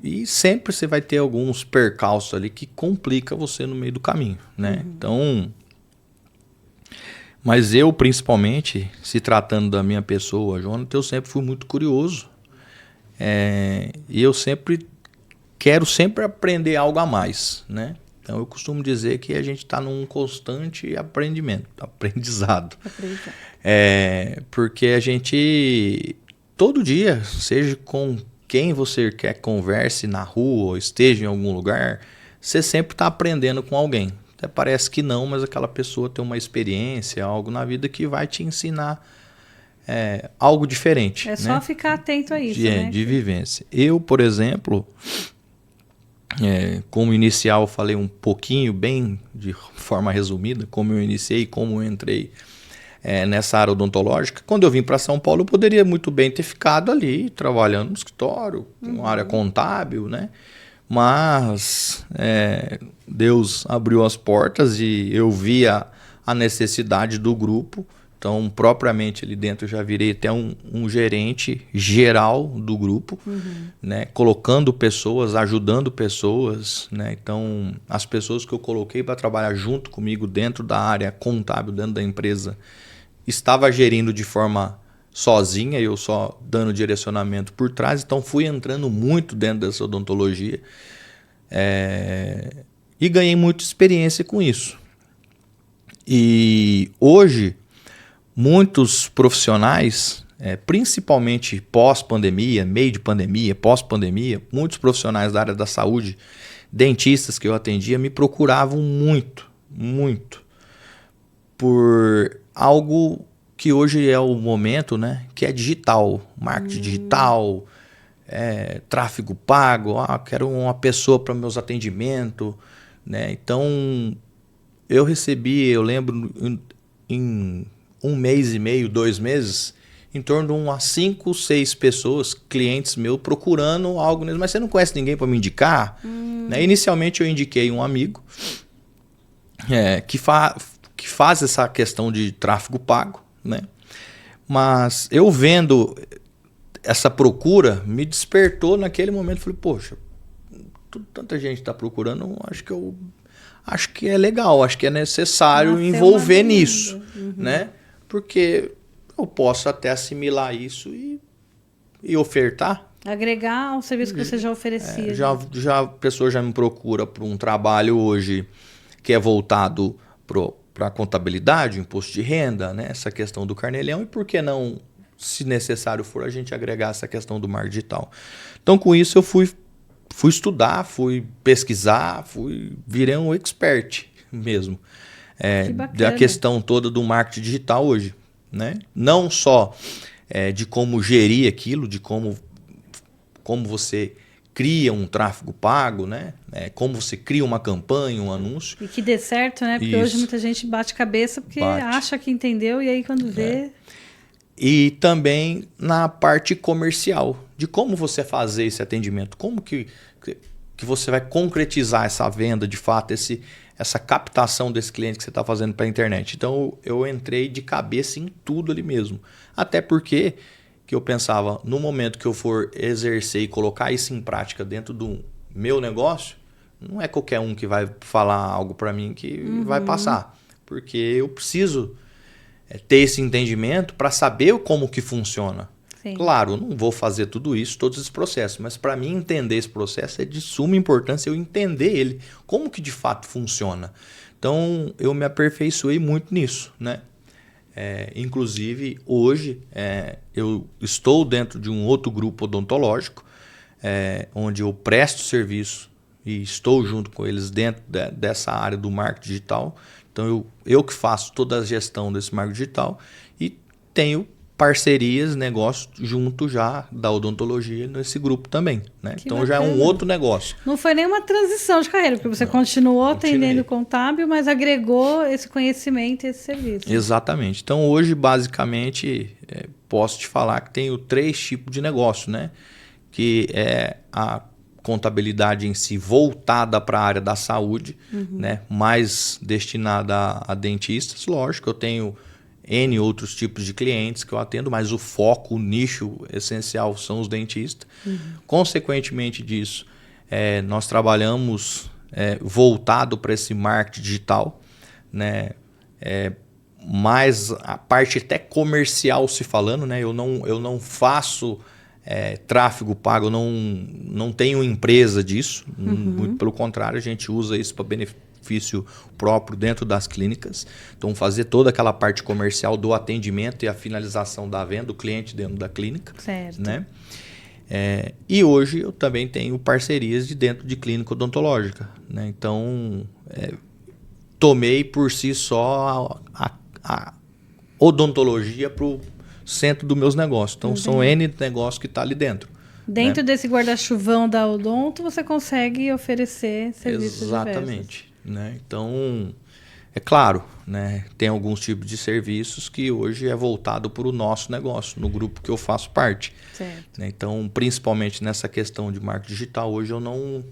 Speaker 2: E sempre você vai ter alguns percalços ali que complica você no meio do caminho, né? Então, mas eu, principalmente, se tratando da minha pessoa, Jonathan, eu sempre fui muito curioso. E eu quero sempre aprender algo a mais, né? Então eu costumo dizer que a gente está num constante aprendizado. Porque a gente, todo dia, seja com quem você quer converse na rua ou esteja em algum lugar, você sempre está aprendendo com alguém. Até parece que não, mas aquela pessoa tem uma experiência, algo na vida que vai te ensinar algo diferente.
Speaker 1: É só ficar atento a isso,
Speaker 2: né? De vivência. Eu, por exemplo, como inicial, eu falei um pouquinho, bem de forma resumida, como eu iniciei, como eu entrei nessa área odontológica. Quando eu vim para São Paulo, eu poderia muito bem ter ficado ali, trabalhando no escritório, com área contábil, né? Mas Deus abriu as portas e eu vi a necessidade do grupo. Então, propriamente ali dentro, eu já virei até um gerente geral do grupo, né? Colocando pessoas, ajudando pessoas, né? Então, as pessoas que eu coloquei para trabalhar junto comigo dentro da área contábil, dentro da empresa, estava gerindo de forma sozinha, eu só dando direcionamento por trás. Então, fui entrando muito dentro dessa odontologia e ganhei muita experiência com isso, E hoje, muitos profissionais, principalmente pós-pandemia, meio de pandemia, pós-pandemia, muitos profissionais da área da saúde, dentistas que eu atendia, me procuravam muito, muito, por algo que hoje é o momento, né? Que é digital, marketing digital, tráfego pago, quero uma pessoa para meus atendimentos, né? Então, eu lembro, em 1 mês e meio, 2 meses, em torno de umas 5, 6 pessoas, clientes meus, procurando algo, mas você não conhece ninguém para me indicar? Né? Inicialmente eu indiquei um amigo que faz essa questão de tráfego pago, né? Mas eu vendo essa procura, me despertou naquele momento. Falei, poxa, tanta gente está procurando, acho que é legal, acho que é necessário envolver nisso, né? Porque eu posso até assimilar isso e ofertar.
Speaker 1: Agregar ao serviço que você já oferecia.
Speaker 2: A pessoa já me procura para um trabalho hoje que é voltado para a contabilidade, imposto de renda, né? Essa questão do carnê-leão, e por que não, se necessário for, a gente agregar essa questão do marketing digital. Então, com isso, eu fui estudar, fui pesquisar, virei um expert mesmo da questão toda do marketing digital hoje, né? Não só de como gerir aquilo, de como você cria um tráfego pago, né? Como você cria uma campanha, um anúncio.
Speaker 1: E que dê certo, né? Porque hoje muita gente bate cabeça porque acha que entendeu e aí quando vê...
Speaker 2: E também na parte comercial, de como você fazer esse atendimento, como que você vai concretizar essa venda de fato, essa captação desse cliente que você está fazendo para a internet. Então eu entrei de cabeça em tudo ali mesmo. Até porque que eu pensava, no momento que eu for exercer e colocar isso em prática dentro do meu negócio, não é qualquer um que vai falar algo para mim que vai passar. Porque eu preciso ter esse entendimento para saber como que funciona.
Speaker 1: Sim.
Speaker 2: Claro, eu não vou fazer tudo isso, todos esses processos, mas para mim entender esse processo é de suma importância, eu entender ele, como que de fato funciona. Então, eu me aperfeiçoei muito nisso, né? Inclusive, hoje, eu estou dentro de um outro grupo odontológico, onde eu presto serviço e estou junto com eles dentro dessa área do marketing digital. Então, eu que faço toda a gestão desse marketing digital e tenho parcerias, negócios junto já da odontologia nesse grupo também, né? Então
Speaker 1: bacana.
Speaker 2: Já é um outro negócio.
Speaker 1: Não foi nenhuma transição de carreira, porque você continuou atendendo contábil, mas agregou esse conhecimento e esse serviço.
Speaker 2: Exatamente. Então hoje, basicamente, posso te falar que tenho 3 tipos de negócio, né? Que é a contabilidade em si voltada para a área da saúde, né? Mais destinada a dentistas. Lógico, eu tenho N outros tipos de clientes que eu atendo, mas o foco, o nicho essencial são os dentistas. Consequentemente disso, nós trabalhamos voltado para esse marketing digital, né? Mais a parte até comercial se falando, né? Eu não faço tráfego pago, eu não tenho empresa disso, muito pelo contrário, a gente usa isso para benefício próprio dentro das clínicas. Então, fazer toda aquela parte comercial do atendimento e a finalização da venda do cliente dentro da clínica.
Speaker 1: Certo.
Speaker 2: Né? E hoje eu também tenho parcerias dentro de clínica odontológica. Né? Então, tomei por si só a odontologia para o centro dos meus negócios. Então, são N negócios que estão ali dentro.
Speaker 1: Dentro desse guarda-chuvão da Odonto, você consegue oferecer serviços
Speaker 2: Exatamente. Né? Então, é claro, né? Tem alguns tipos de serviços que hoje é voltado para o nosso negócio, no grupo que eu faço parte.
Speaker 1: Certo.
Speaker 2: Né? Então, principalmente nessa questão de marketing digital, hoje eu não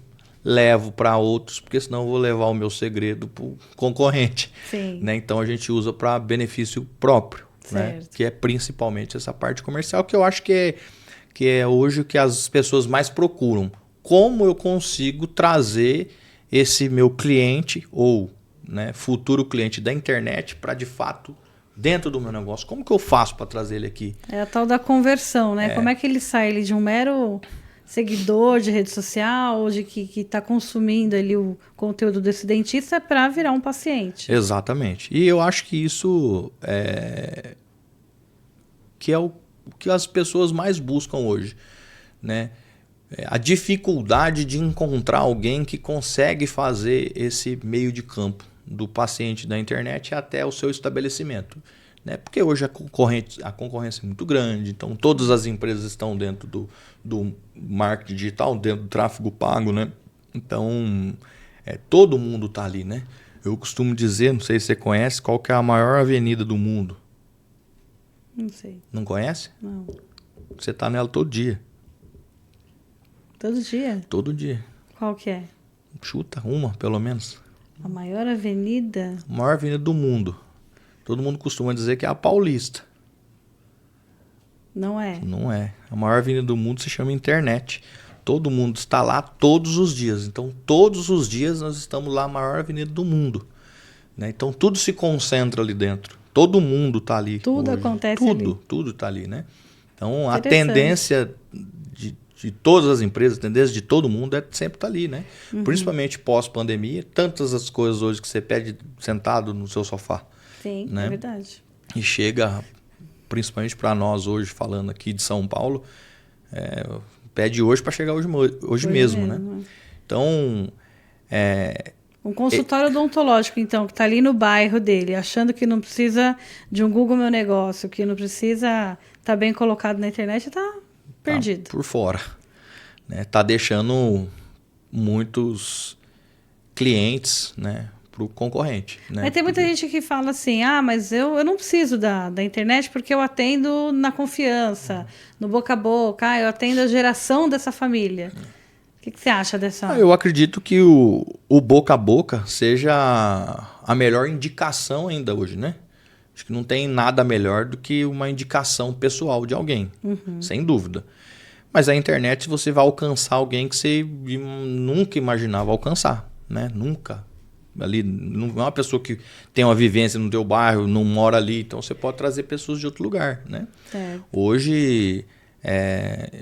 Speaker 2: levo para outros, porque senão eu vou levar o meu segredo para o concorrente.
Speaker 1: Sim.
Speaker 2: Né? Então, a gente usa para benefício próprio, né? Que é principalmente essa parte comercial, que eu acho que é hoje o que as pessoas mais procuram. Como eu consigo trazer esse meu cliente ou, né, futuro cliente da internet para, de fato, dentro do meu negócio? Como que eu faço para trazer ele aqui?
Speaker 1: É a tal da conversão, né? Como é que ele sai de um mero seguidor de rede social, ou de que está consumindo ali o conteúdo desse dentista para virar um paciente.
Speaker 2: Exatamente. E eu acho que isso que é o que as pessoas mais buscam hoje, né? A dificuldade de encontrar alguém que consegue fazer esse meio de campo do paciente da internet até o seu estabelecimento, né? Porque hoje a concorrência é muito grande, então todas as empresas estão dentro do marketing digital, dentro do tráfego pago, né? Então, todo mundo está ali, né? Eu costumo dizer, não sei se você conhece, qual que é a maior avenida do mundo.
Speaker 1: Não sei.
Speaker 2: Não conhece?
Speaker 1: Não.
Speaker 2: Você está nela todo dia.
Speaker 1: Todo dia?
Speaker 2: Todo dia.
Speaker 1: Qual que é?
Speaker 2: Chuta uma, pelo menos.
Speaker 1: A maior avenida?
Speaker 2: A maior avenida do mundo. Todo mundo costuma dizer que é a Paulista.
Speaker 1: Não é?
Speaker 2: Não é. A maior avenida do mundo se chama internet. Todo mundo está lá todos os dias. Então, todos os dias nós estamos lá, a maior avenida do mundo, né? Então, tudo se concentra ali dentro. Todo mundo está ali.
Speaker 1: Tudo
Speaker 2: hoje.
Speaker 1: acontece ali.
Speaker 2: Tudo está ali, né? Então, a tendência de todas as empresas, a tendência de todo mundo é sempre estar ali, né? Principalmente pós-pandemia, tantas as coisas hoje que você pede sentado no seu sofá.
Speaker 1: Sim,
Speaker 2: né?
Speaker 1: É verdade.
Speaker 2: E chega, principalmente para nós hoje, falando aqui de São Paulo, pede hoje para chegar hoje mesmo, né? Então,
Speaker 1: um consultório odontológico, então, que está ali no bairro dele, achando que não precisa de um Google Meu Negócio, que não precisa estar bem colocado na internet, está perdido.
Speaker 2: Tá por fora, né? Tá deixando muitos clientes, né, para o concorrente, né?
Speaker 1: Mas tem muita gente que fala assim, mas eu não preciso da internet porque eu atendo na confiança, no boca a boca, eu atendo a geração dessa família. O que você acha dessa?
Speaker 2: Eu acredito que o boca a boca seja a melhor indicação ainda hoje, né? Acho que não tem nada melhor do que uma indicação pessoal de alguém, sem dúvida. Mas a internet você vai alcançar alguém que você nunca imaginava alcançar, né? Nunca. Ali, não é uma pessoa que tem uma vivência no teu bairro, não mora ali, então você pode trazer pessoas de outro lugar, né? Hoje,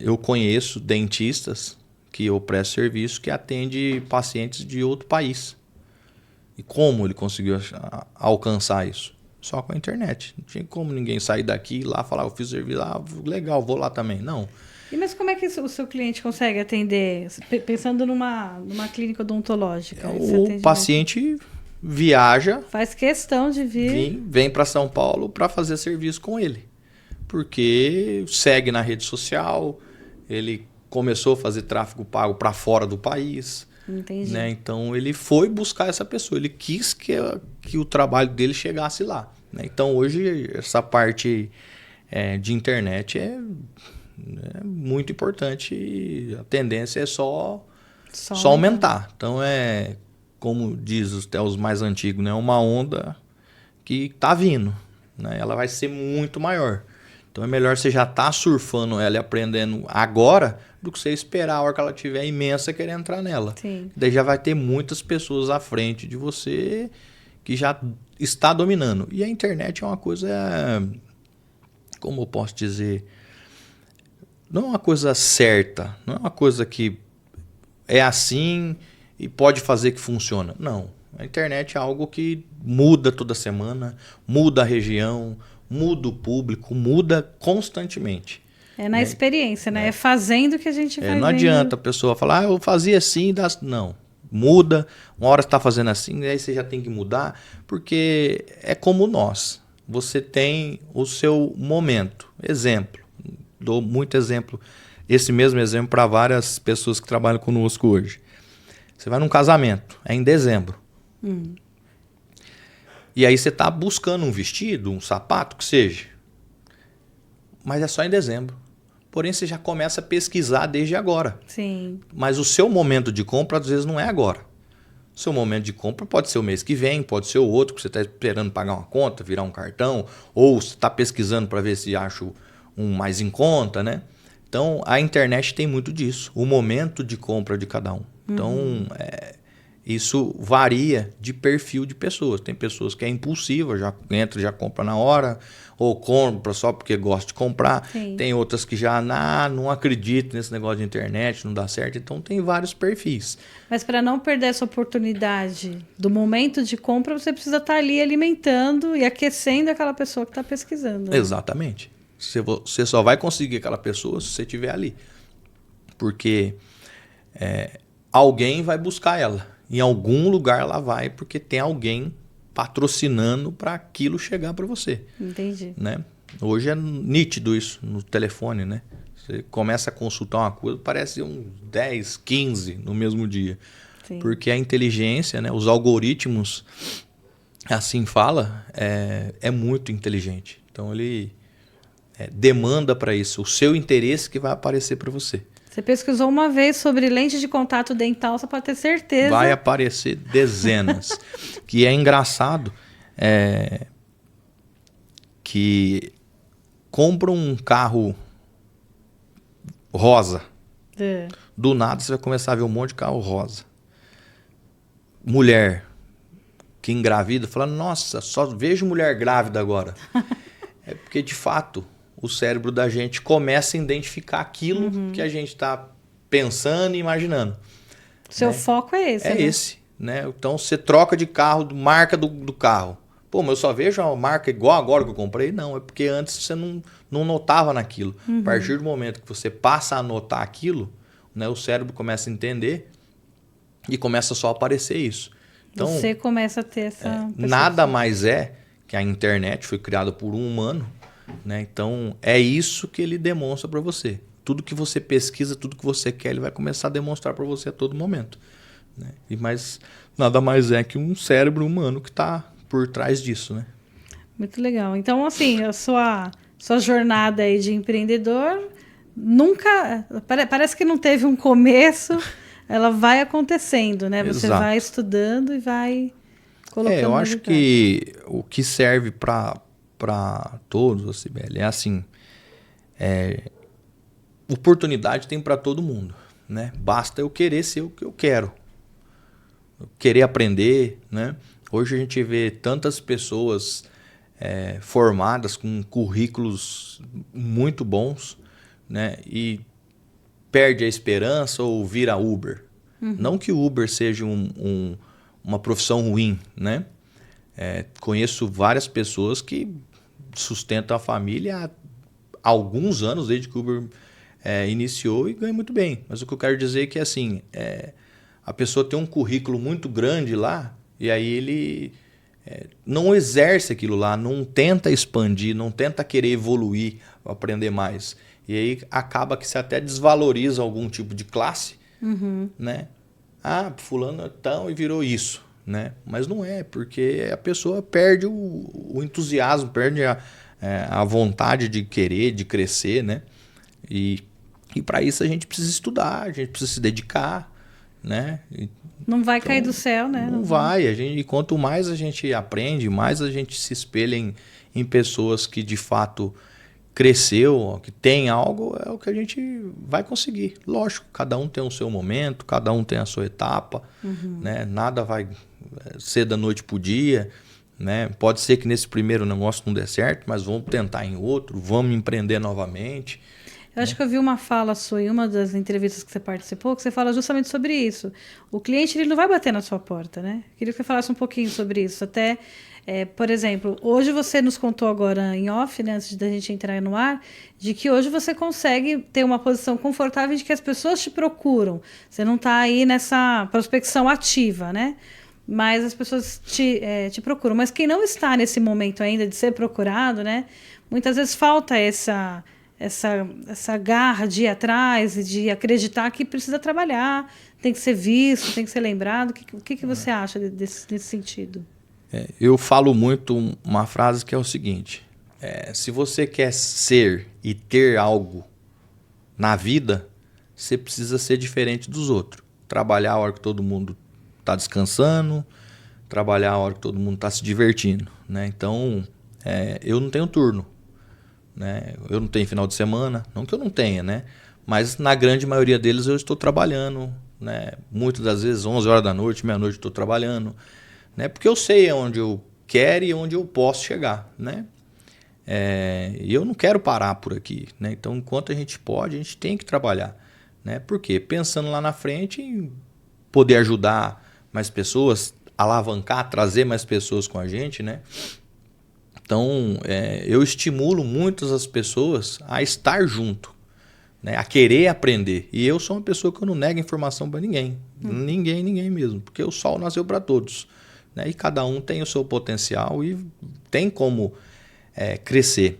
Speaker 2: eu conheço dentistas que eu presto serviço que atende pacientes de outro país. E como ele conseguiu alcançar isso? Só com a internet. Não tinha como ninguém sair daqui e lá falar, eu fiz serviço, legal, vou lá também. Não.
Speaker 1: Mas como é que o seu cliente consegue atender? Pensando numa clínica odontológica.
Speaker 2: O paciente viaja.
Speaker 1: Faz questão de vir.
Speaker 2: Vem para São Paulo para fazer serviço com ele. Porque segue na rede social, ele começou a fazer tráfego pago para fora do país.
Speaker 1: Entendi.
Speaker 2: Né? Então ele foi buscar essa pessoa, ele quis que o trabalho dele chegasse lá. Né? Então hoje essa parte de internet é muito importante e a tendência é só aumentar. Então como diz os mais antigos, né? Uma onda que está vindo. Né? Ela vai ser muito maior. Então é melhor você já estar surfando ela e aprendendo agora do que você esperar a hora que ela estiver imensa querer entrar nela.
Speaker 1: Sim.
Speaker 2: Daí já vai ter muitas pessoas à frente de você que já está dominando. E a internet é uma coisa, como eu posso dizer, não é uma coisa certa, não é uma coisa que é assim e pode fazer que funciona. Não. A internet é algo que muda toda semana, muda a região, muda o público, muda constantemente.
Speaker 1: É na experiência, né? É fazendo que a gente vai
Speaker 2: não adianta a pessoa falar, eu fazia assim, não. Muda, uma hora você está fazendo assim, aí você já tem que mudar, porque é como nós. Você tem o seu momento. Exemplo, dou muito exemplo, esse mesmo exemplo para várias pessoas que trabalham conosco hoje. Você vai num casamento, é em dezembro. E aí você está buscando um vestido, um sapato, que seja. Mas é só em dezembro. Porém, você já começa a pesquisar desde agora.
Speaker 1: Sim.
Speaker 2: Mas o seu momento de compra, às vezes, não é agora. O seu momento de compra pode ser o mês que vem, pode ser o outro, que você está esperando pagar uma conta, virar um cartão, ou você está pesquisando para ver se acha um mais em conta, né? Então, a internet tem muito disso. O momento de compra de cada um. Então, Isso varia de perfil de pessoas. Tem pessoas que é impulsiva, já entra e já compra na hora, ou compra só porque gosta de comprar.
Speaker 1: Sim.
Speaker 2: Tem outras que já não acreditam nesse negócio de internet, não dá certo. Então tem vários perfis.
Speaker 1: Mas para não perder essa oportunidade do momento de compra, você precisa estar ali alimentando e aquecendo aquela pessoa que está pesquisando. Né?
Speaker 2: Exatamente. Você só vai conseguir aquela pessoa se você estiver ali. Porque alguém vai buscar ela. Em algum lugar ela vai, porque tem alguém patrocinando para aquilo chegar para você.
Speaker 1: Entendi.
Speaker 2: Né? Hoje é nítido isso no telefone, né? Você começa a consultar uma coisa, parece uns 10, 15 no mesmo dia.
Speaker 1: Sim.
Speaker 2: Porque a inteligência, né, os algoritmos, assim fala, é muito inteligente. Então ele demanda para isso o seu interesse que vai aparecer para você.
Speaker 1: Você pesquisou uma vez sobre lente de contato dental, você pode ter certeza.
Speaker 2: Vai aparecer dezenas. Que é engraçado que compra um carro rosa. Do nada você vai começar a ver um monte de carro rosa. Mulher que engravida, fala, nossa, só vejo mulher grávida agora. É porque, de fato, o cérebro da gente começa a identificar aquilo que a gente está pensando e imaginando.
Speaker 1: Seu foco é esse,
Speaker 2: É
Speaker 1: né?
Speaker 2: esse, né? Então, você troca de carro, marca do carro. Pô, mas eu só vejo uma marca igual agora que eu comprei? Não, é porque antes você não notava naquilo. A partir do momento que você passa a notar aquilo, né, o cérebro começa a entender e começa só a aparecer isso. Então,
Speaker 1: você começa a ter essa percepção.
Speaker 2: nada mais é que a internet foi criada por um humano, né? Então, é isso que ele demonstra para você. Tudo que você pesquisa, tudo que você quer, ele vai começar a demonstrar para você a todo momento. Né? Mas nada mais é que um cérebro humano que está por trás disso, né?
Speaker 1: Muito legal. Então, assim, a sua jornada aí de empreendedor nunca... Parece que não teve um começo, ela vai acontecendo, né? Você
Speaker 2: Exato.
Speaker 1: vai estudando e vai colocando...
Speaker 2: Eu acho que o que serve para todos, Sibeli, é assim... oportunidade tem para todo mundo, né? Basta eu querer ser o que eu quero. Querer aprender, né? Hoje a gente vê tantas pessoas formadas com currículos muito bons, né? E perde a esperança ou vira Uber. Não que o Uber seja uma profissão ruim, né? Conheço várias pessoas que sustentam a família há alguns anos, desde que o Uber iniciou, e ganha muito bem. Mas o que eu quero dizer é que assim, a pessoa tem um currículo muito grande lá, e aí ele não exerce aquilo lá, não tenta expandir, não tenta querer evoluir, aprender mais. E aí acaba que se até desvaloriza algum tipo de classe, né? Ah, fulano é tão e virou isso, né? Mas não é, porque a pessoa perde o entusiasmo, perde a vontade de querer, de crescer, né? E para isso a gente precisa estudar, a gente precisa se dedicar, né?
Speaker 1: Não vai cair do céu, né?
Speaker 2: Não vai. E quanto mais a gente aprende, mais a gente se espelha em pessoas que de fato cresceu, que tem algo, é o que a gente vai conseguir. Lógico, cada um tem o seu momento, cada um tem a sua etapa, né? Nada vai ser da noite pro dia, né? Pode ser que nesse primeiro negócio não dê certo, mas vamos tentar em outro, vamos empreender novamente.
Speaker 1: Eu acho que eu vi uma fala sua em uma das entrevistas que você participou, que você fala justamente sobre isso. O cliente ele não vai bater na sua porta, né? Queria que você falasse um pouquinho sobre isso. Até, por exemplo, hoje você nos contou agora em off, né, antes da gente entrar no ar, de que hoje você consegue ter uma posição confortável de que as pessoas te procuram. Você não está aí nessa prospecção ativa, né? Mas as pessoas te procuram. Mas quem não está nesse momento ainda de ser procurado, né? Muitas vezes falta essa garra de ir atrás e de acreditar que precisa trabalhar, tem que ser visto, tem que ser lembrado. O que você acha nesse sentido?
Speaker 2: Eu falo muito uma frase que é o seguinte: se você quer ser e ter algo na vida, você precisa ser diferente dos outros. Trabalhar a hora que todo mundo está descansando, trabalhar a hora que todo mundo está se divertindo, né? Então, eu não tenho turno. Né? Eu não tenho final de semana, não que eu não tenha, né? Mas na grande maioria deles eu estou trabalhando, né? Muitas das vezes 11 horas da noite, meia-noite estou trabalhando, né? Porque eu sei onde eu quero e onde eu posso chegar, né? E eu não quero parar por aqui, né? Então, enquanto a gente pode, a gente tem que trabalhar, né? Por quê? Pensando lá na frente em poder ajudar mais pessoas, alavancar, trazer mais pessoas com a gente, né? Então, eu estimulo muitas as pessoas a estar junto, né? A querer aprender. E eu sou uma pessoa que eu não nego informação para ninguém. Ninguém mesmo. Porque o sol nasceu para todos, né? E cada um tem o seu potencial e tem como crescer.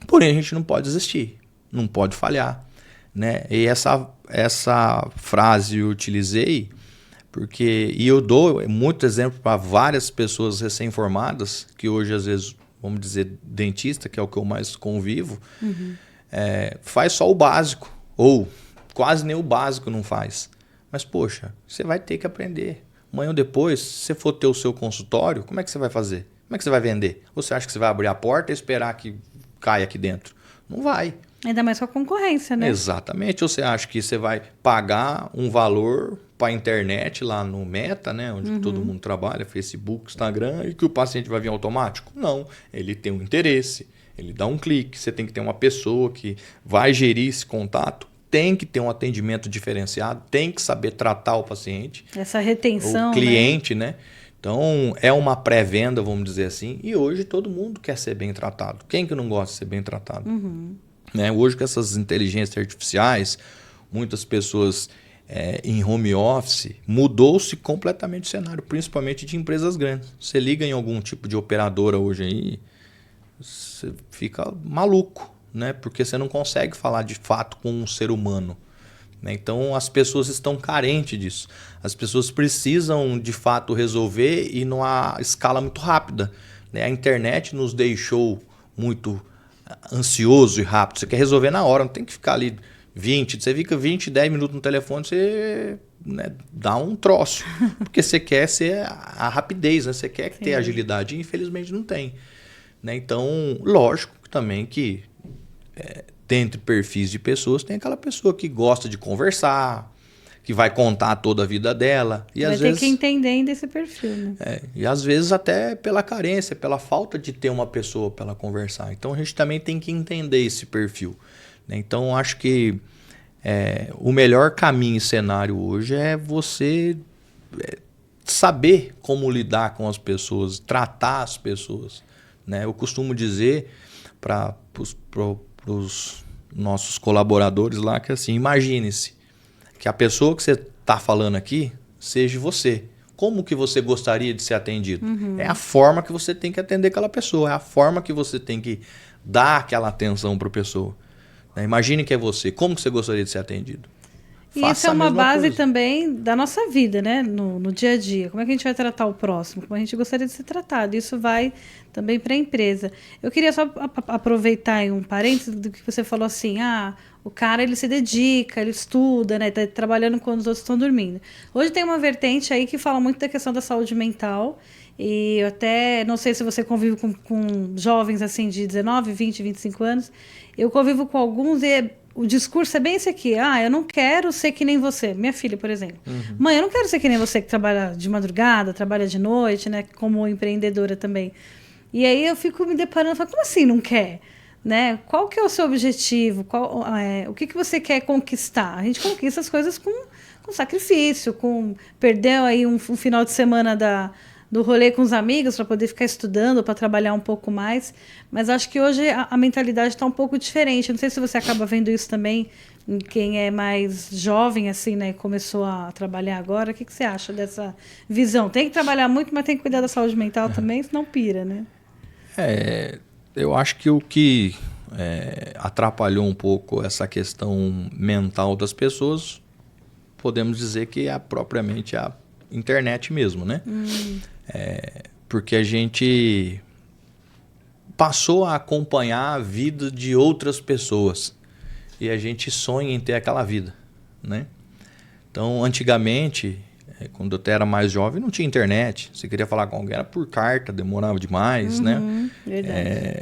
Speaker 2: Porém, a gente não pode desistir. Não pode falhar, né? E essa frase eu utilizei e eu dou muito exemplo para várias pessoas recém-formadas, que hoje, às vezes, vamos dizer, dentista, que é o que eu mais convivo, faz só o básico, ou quase nem o básico não faz. Mas, poxa, você vai ter que aprender. Amanhã ou depois, se você for ter o seu consultório, como é que você vai fazer? Como é que você vai vender? Ou você acha que você vai abrir a porta e esperar que caia aqui dentro? Não vai.
Speaker 1: Ainda mais com a concorrência, né?
Speaker 2: Exatamente. Ou você acha que você vai pagar um valor para a internet lá no Meta, né, onde todo mundo trabalha, Facebook, Instagram, e que o paciente vai vir automático? Não. Ele tem um interesse, ele dá um clique, você tem que ter uma pessoa que vai gerir esse contato, tem que ter um atendimento diferenciado, tem que saber tratar o paciente.
Speaker 1: Essa retenção,
Speaker 2: o cliente, né? Então, é uma pré-venda, vamos dizer assim, e hoje todo mundo quer ser bem tratado. Quem que não gosta de ser bem tratado? Né? Hoje, com essas inteligências artificiais, muitas pessoas em home office, mudou-se completamente o cenário, principalmente de empresas grandes. Você liga em algum tipo de operadora hoje aí, você fica maluco, né? Porque você não consegue falar de fato com um ser humano. Então, as pessoas estão carentes disso. As pessoas precisam, de fato, resolver e numa escala muito rápida, né? A internet nos deixou muito ansioso e rápido. Você quer resolver na hora, não tem que ficar ali você fica 20, 10 minutos no telefone, você, né, dá um troço. Porque você quer ser a rapidez, né? Você quer ter agilidade e infelizmente não tem. Né? Então, lógico também que dentre perfis de pessoas, tem aquela pessoa que gosta de conversar, que vai contar toda a vida dela. E
Speaker 1: vai
Speaker 2: às
Speaker 1: ter
Speaker 2: vezes,
Speaker 1: que entender ainda esse perfil, né?
Speaker 2: E às vezes até pela carência, pela falta de ter uma pessoa para ela conversar. Então a gente também tem que entender esse perfil. Né? Então acho que o melhor caminho e cenário hoje é você saber como lidar com as pessoas, tratar as pessoas. Né? Eu costumo dizer para os nossos colaboradores lá que assim, imagine-se que a pessoa que você está falando aqui seja você. Como que você gostaria de ser atendido? É a forma que você tem que atender aquela pessoa, é a forma que você tem que dar aquela atenção para a pessoa. Imagine que é você, como que você gostaria de ser atendido?
Speaker 1: E isso é uma base também da nossa vida, né? No dia a dia. Como é que a gente vai tratar o próximo? Como a gente gostaria de ser tratado? Isso vai também para a empresa. Eu queria só aproveitar um parênteses do que você falou assim, o cara ele se dedica, ele estuda, né? Tá trabalhando quando os outros estão dormindo. Hoje tem uma vertente aí que fala muito da questão da saúde mental. E eu até não sei se você convive com jovens assim de 19, 20, 25 anos. Eu convivo com alguns e o discurso é bem esse aqui. Eu não quero ser que nem você. Minha filha, por exemplo. Mãe, eu não quero ser que nem você que trabalha de madrugada, trabalha de noite, né? Como empreendedora também. E aí eu fico me deparando, falo, como assim não quer? Né? Qual que é o seu objetivo? O que você quer conquistar? A gente conquista as coisas com sacrifício, com perder aí um final de semana do rolê com os amigos para poder ficar estudando, para trabalhar um pouco mais. Mas acho que hoje a mentalidade está um pouco diferente. Não sei se você acaba vendo isso também em quem é mais jovem, assim, né? Começou a trabalhar agora. O que você acha dessa visão? Tem que trabalhar muito, mas tem que cuidar da saúde mental também, senão pira, né?
Speaker 2: Eu acho que o que atrapalhou um pouco essa questão mental das pessoas, podemos dizer que é propriamente a internet mesmo, né? Porque a gente passou a acompanhar a vida de outras pessoas e a gente sonha em ter aquela vida, né? Então, antigamente, quando eu era mais jovem, não tinha internet. Você queria falar com alguém, era por carta, demorava demais, né?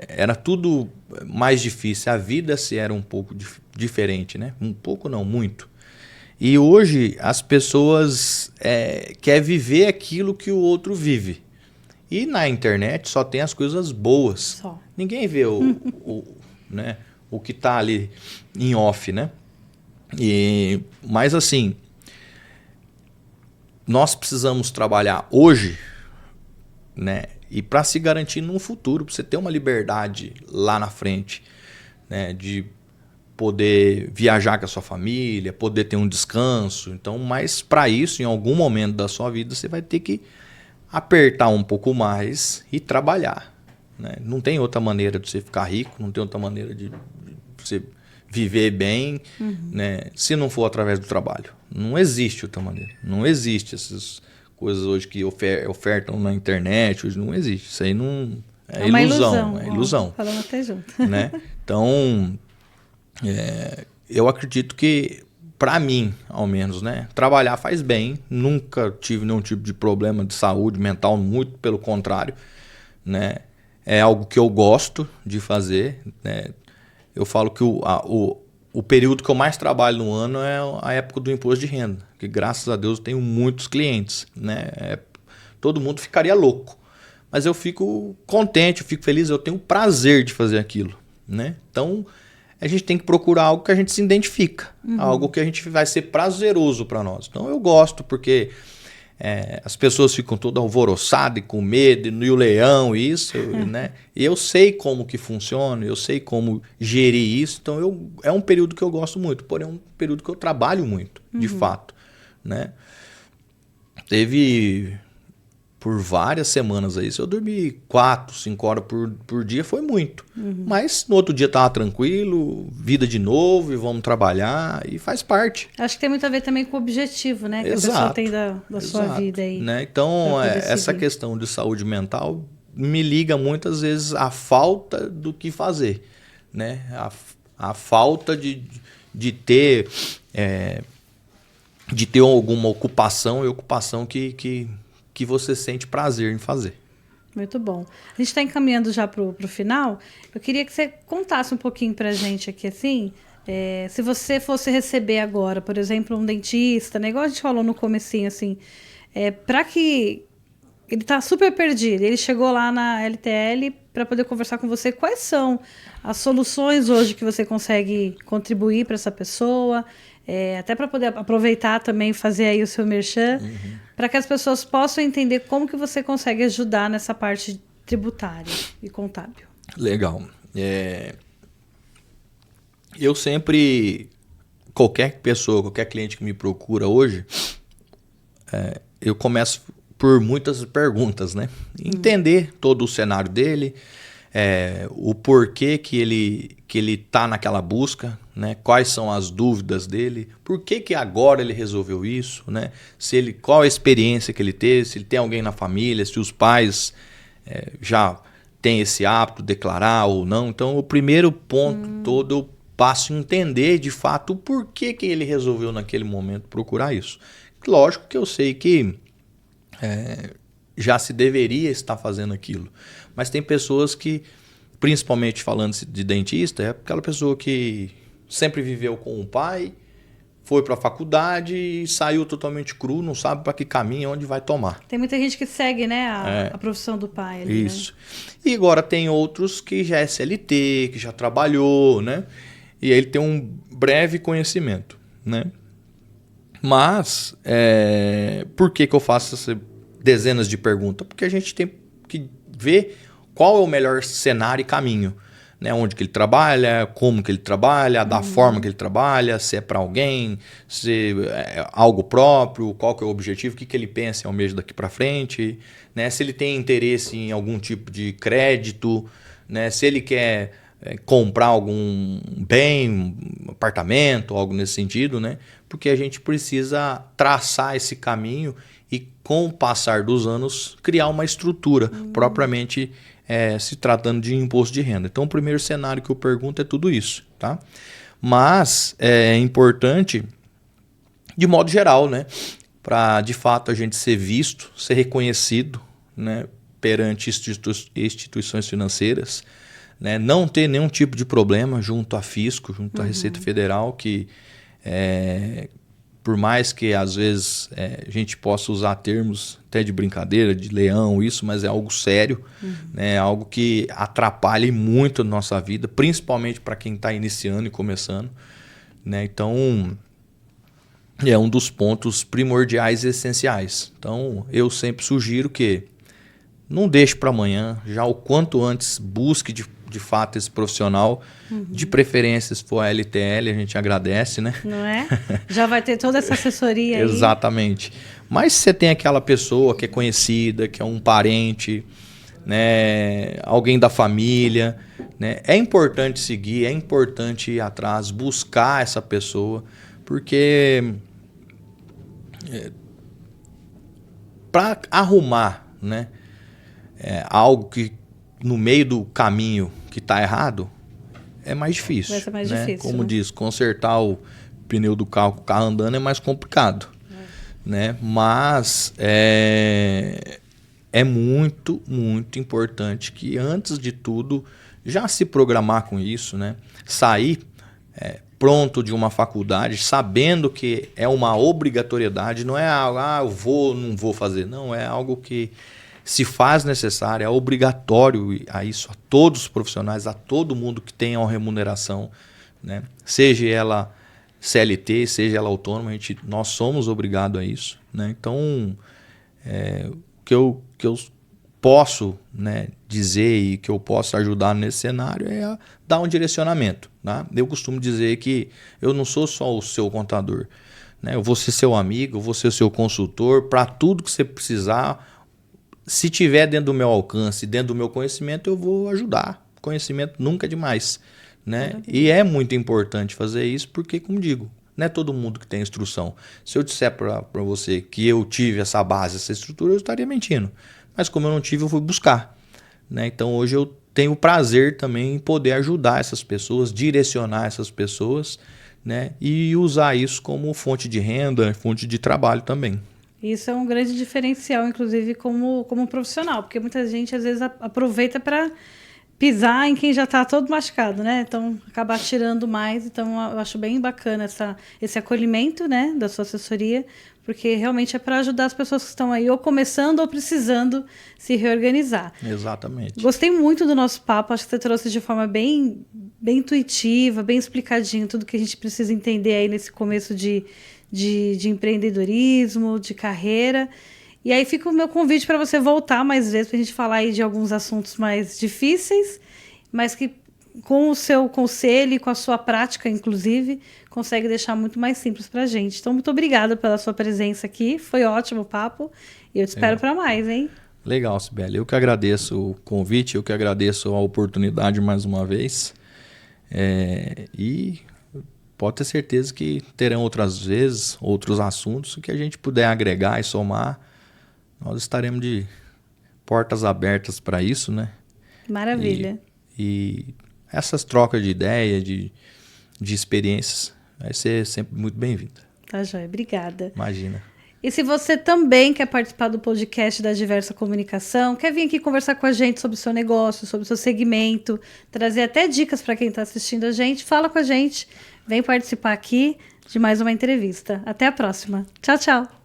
Speaker 2: Era tudo mais difícil. A vida se era um pouco diferente, né? Um pouco não, muito. E hoje as pessoas querem viver aquilo que o outro vive. E na internet só tem as coisas boas.
Speaker 1: Só.
Speaker 2: Ninguém vê né, o que está ali em off, né? Mas assim, nós precisamos trabalhar hoje, né? E para se garantir num futuro, para você ter uma liberdade lá na frente, né? De poder viajar com a sua família, poder ter um descanso. Então, mas para isso, em algum momento da sua vida, você vai ter que apertar um pouco mais e trabalhar, né? Não tem outra maneira de você ficar rico, não tem outra maneira de você viver bem, né? Se não for através do trabalho. Não existe outra maneira. Não existe essas coisas hoje que ofertam na internet, hoje não existe. Isso aí não é
Speaker 1: uma
Speaker 2: ilusão. É
Speaker 1: ó,
Speaker 2: ilusão.
Speaker 1: falando até junto.
Speaker 2: Né? Então, eu acredito que, para mim, ao menos, né, trabalhar faz bem. Nunca tive nenhum tipo de problema de saúde mental, muito pelo contrário, né? É algo que eu gosto de fazer, né? Eu falo que o período que eu mais trabalho no ano é a época do imposto de renda, que graças a Deus eu tenho muitos clientes, né? Todo mundo ficaria louco, mas eu fico contente, eu fico feliz, eu tenho prazer de fazer aquilo, né? Então, a gente tem que procurar algo que a gente se identifica, algo que a gente vai ser prazeroso para nós. Então eu gosto porque as pessoas ficam todas alvoroçadas e com medo, e o leão, isso, né? E eu sei como que funciona, eu sei como gerir isso, então é um período que eu gosto muito, porém é um período que eu trabalho muito, de fato, né? Teve... Por várias semanas aí, se eu dormir 4, 5 horas por dia, foi muito. Mas no outro dia estava tranquilo, vida de novo, e vamos trabalhar, e faz parte.
Speaker 1: Acho que tem muito a ver também com o objetivo, né? Que a pessoa tem da sua vida aí.
Speaker 2: Né? Então, essa questão de saúde mental me liga muitas vezes à falta do que fazer. Né? A falta de ter alguma ocupação, e ocupação que você sente prazer em fazer.
Speaker 1: Muito bom. A gente está encaminhando já para o final. Eu queria que você contasse um pouquinho para a gente aqui, assim, se você fosse receber agora, por exemplo, um dentista, né, igual a gente falou no comecinho, assim, para que ele está super perdido, ele chegou lá na LTL para poder conversar com você, quais são as soluções hoje que você consegue contribuir para essa pessoa, até para poder aproveitar também e fazer aí o seu merchan, para que as pessoas possam entender como que você consegue ajudar nessa parte tributária e contábil.
Speaker 2: Legal. Eu sempre, qualquer pessoa, qualquer cliente que me procura hoje, eu começo por muitas perguntas, né? Entender todo o cenário dele, o porquê que ele tá naquela busca, né? Quais são as dúvidas dele, por que agora ele resolveu isso, né? Qual a experiência que ele teve, se ele tem alguém na família, se os pais já têm esse hábito, declarar ou não. Então, o primeiro ponto todo eu passo a entender de fato o porquê que ele resolveu naquele momento procurar isso. Lógico que eu sei que já se deveria estar fazendo aquilo, mas tem pessoas que, principalmente falando de dentista, é aquela pessoa que sempre viveu com o pai, foi para a faculdade e saiu totalmente cru, não sabe para que caminho, onde vai tomar.
Speaker 1: Tem muita gente que segue, né, a profissão do pai. Ali,
Speaker 2: isso. Né? E agora tem outros que já é CLT, que já trabalhou, né? E aí ele tem um breve conhecimento, né? Mas, por que eu faço essas dezenas de perguntas? Porque a gente tem que ver qual é o melhor cenário e caminho. Né, onde que ele trabalha, como que ele trabalha, da forma que ele trabalha, se é para alguém, se é algo próprio, qual que é o objetivo, o que ele pensa e almeja daqui para frente, né, se ele tem interesse em algum tipo de crédito, né, se ele quer comprar algum bem, um apartamento, algo nesse sentido, né, porque a gente precisa traçar esse caminho e, com o passar dos anos, criar uma estrutura propriamente se tratando de imposto de renda. Então, o primeiro cenário que eu pergunto é tudo isso, tá? Mas é importante, de modo geral, né, para de fato a gente ser visto, ser reconhecido, né, perante instituições financeiras, né, não ter nenhum tipo de problema junto à Fisco, junto à Receita Federal, que por mais que às vezes a gente possa usar termos até de brincadeira, de leão, isso, mas é algo sério, né? É algo que atrapalha muito a nossa vida, principalmente para quem está iniciando e começando, né? Então, é um dos pontos primordiais e essenciais. Então, eu sempre sugiro que não deixe para amanhã, já o quanto antes busque de fato esse profissional, de preferência se for a LTL, a gente agradece, né?
Speaker 1: Não é? Já vai ter toda essa assessoria aí.
Speaker 2: Exatamente. Mas se você tem aquela pessoa que é conhecida, que é um parente, né, alguém da família, né, é importante seguir, é importante ir atrás, buscar essa pessoa, porque para arrumar, né, algo que no meio do caminho que está errado, é mais difícil.
Speaker 1: Vai ser mais
Speaker 2: né?
Speaker 1: difícil.
Speaker 2: Como
Speaker 1: né?
Speaker 2: diz, consertar o pneu do carro com o carro andando é mais complicado. Né? Mas é muito, muito importante que, antes de tudo, já se programar com isso, né? Sair pronto de uma faculdade, sabendo que é uma obrigatoriedade, não é algo, eu vou, não vou fazer. Não, é algo que se faz necessário, é obrigatório a isso, a todos os profissionais, a todo mundo que tenha uma remuneração, né? Seja ela CLT, seja ela autônoma, nós somos obrigados a isso, né? Então, o que eu posso, né, dizer e que eu posso ajudar nesse cenário é dar um direcionamento. Tá? Eu costumo dizer que eu não sou só o seu contador, né? Eu vou ser seu amigo, eu vou ser seu consultor para tudo que você precisar. Se tiver dentro do meu alcance, dentro do meu conhecimento, eu vou ajudar. Conhecimento nunca é demais, né? E é muito importante fazer isso porque, como digo, não é todo mundo que tem instrução. Se eu disser para você que eu tive essa base, essa estrutura, eu estaria mentindo. Mas como eu não tive, eu fui buscar, né? Então hoje eu tenho o prazer também em poder ajudar essas pessoas, direcionar essas pessoas, né? E usar isso como fonte de renda, fonte de trabalho também.
Speaker 1: Isso é um grande diferencial, inclusive, como profissional, porque muita gente, às vezes, aproveita para pisar em quem já está todo machucado, né? Então, acabar tirando mais. Então, eu acho bem bacana esse acolhimento, né, da sua assessoria, porque realmente é para ajudar as pessoas que estão aí ou começando ou precisando se reorganizar.
Speaker 2: Exatamente.
Speaker 1: Gostei muito do nosso papo, acho que você trouxe de forma bem intuitiva, bem explicadinho tudo que a gente precisa entender aí nesse começo de empreendedorismo, de carreira. E aí fica o meu convite para você voltar mais vezes para a gente falar aí de alguns assuntos mais difíceis, mas que com o seu conselho e com a sua prática, inclusive, consegue deixar muito mais simples para a gente. Então, muito obrigada pela sua presença aqui. Foi ótimo o papo e eu te espero para mais, hein?
Speaker 2: Legal, Sibeli. Eu que agradeço o convite, eu que agradeço a oportunidade mais uma vez. E pode ter certeza que terão outras vezes, outros assuntos que a gente puder agregar e somar. Nós estaremos de portas abertas para isso, né?
Speaker 1: Maravilha.
Speaker 2: E essas trocas de ideia, de experiências, vai ser sempre muito bem-vinda.
Speaker 1: Tá, joia. Obrigada.
Speaker 2: Imagina.
Speaker 1: E se você também quer participar do podcast da Diversa Comunicação, quer vir aqui conversar com a gente sobre o seu negócio, sobre o seu segmento, trazer até dicas para quem está assistindo a gente, fala com a gente, vem participar aqui de mais uma entrevista. Até a próxima. Tchau, tchau.